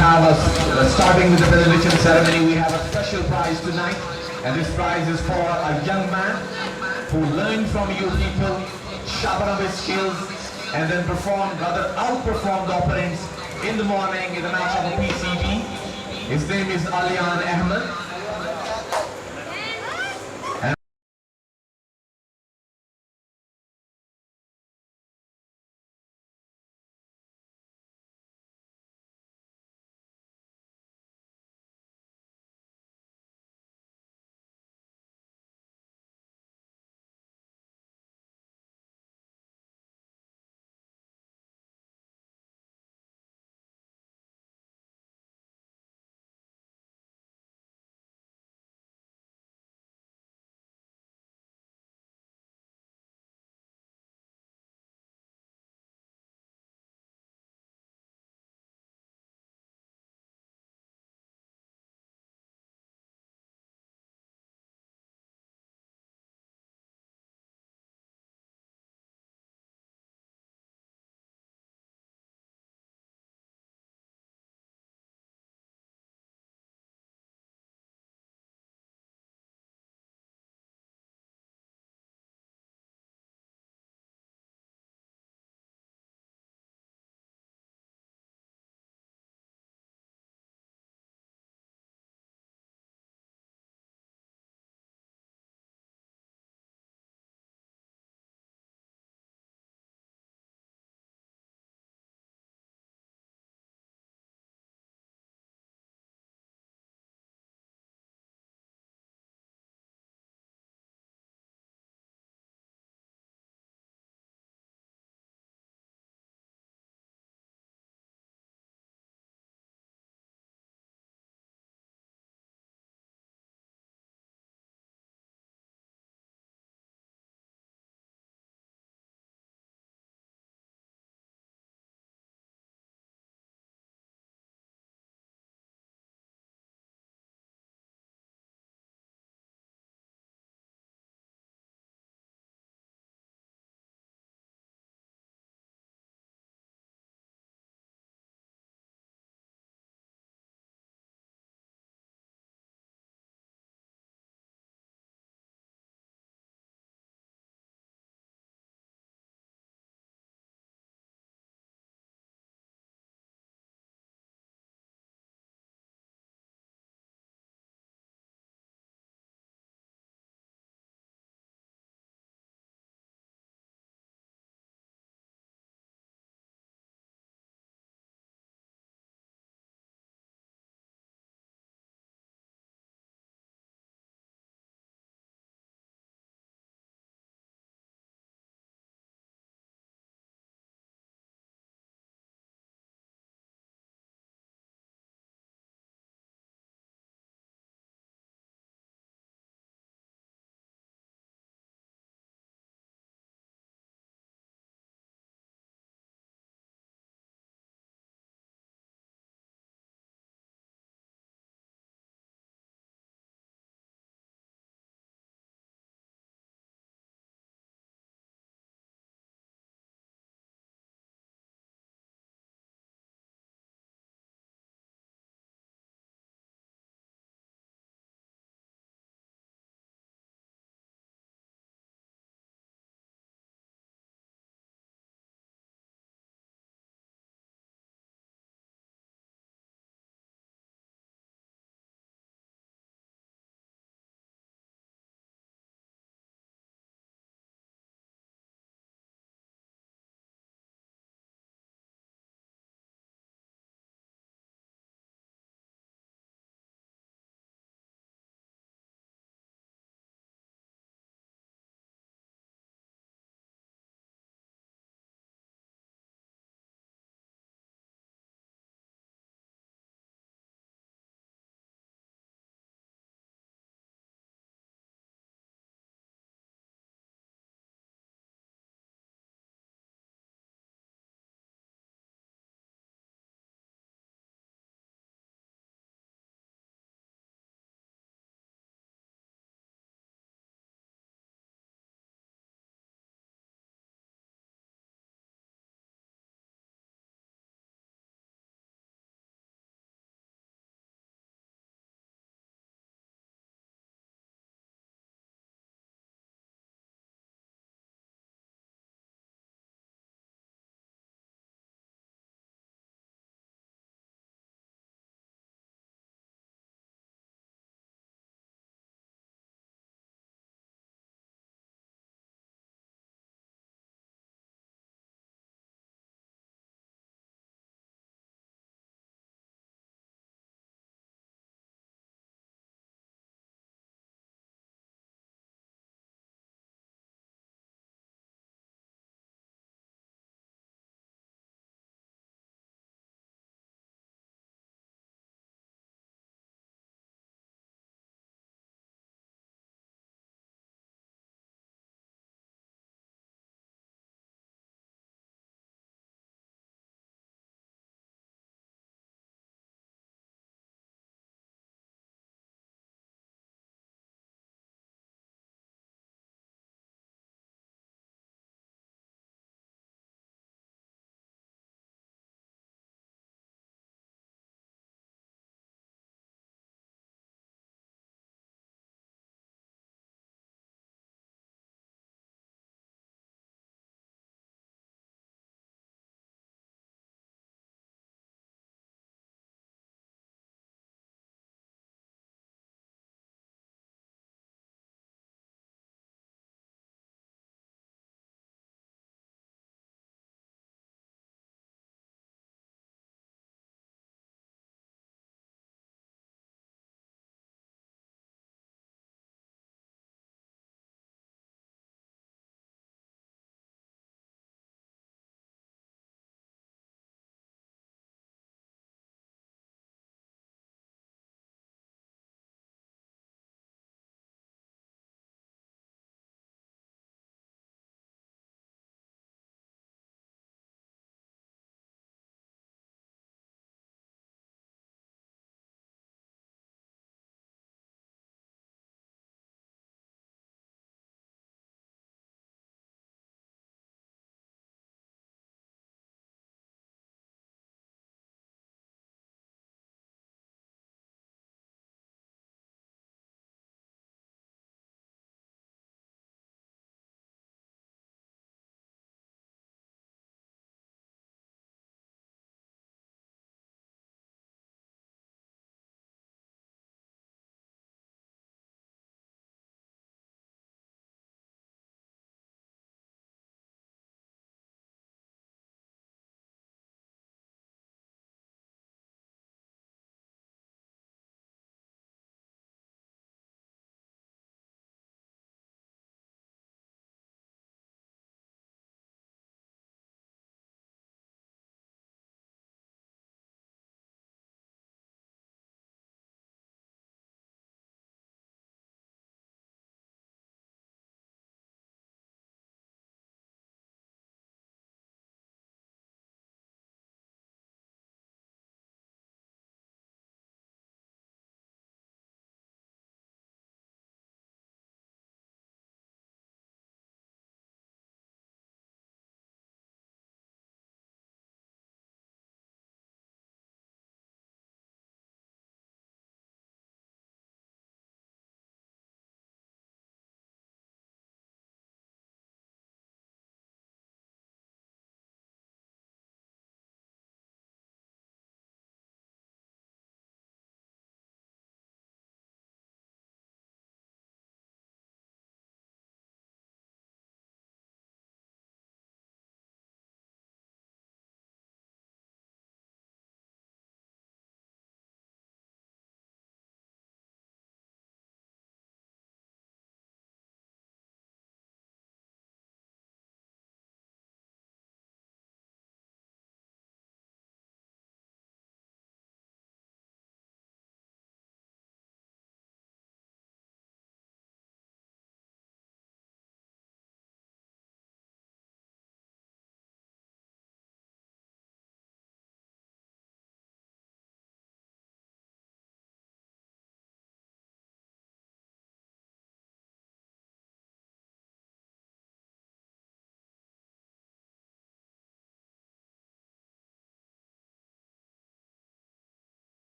Starting with the benediction ceremony, we have a special prize tonight, and this prize is for a young man who learned from you people, sharpened up his skills, and then outperformed the opponents in the morning in the match of the PCB. His name is Alian Ahmed.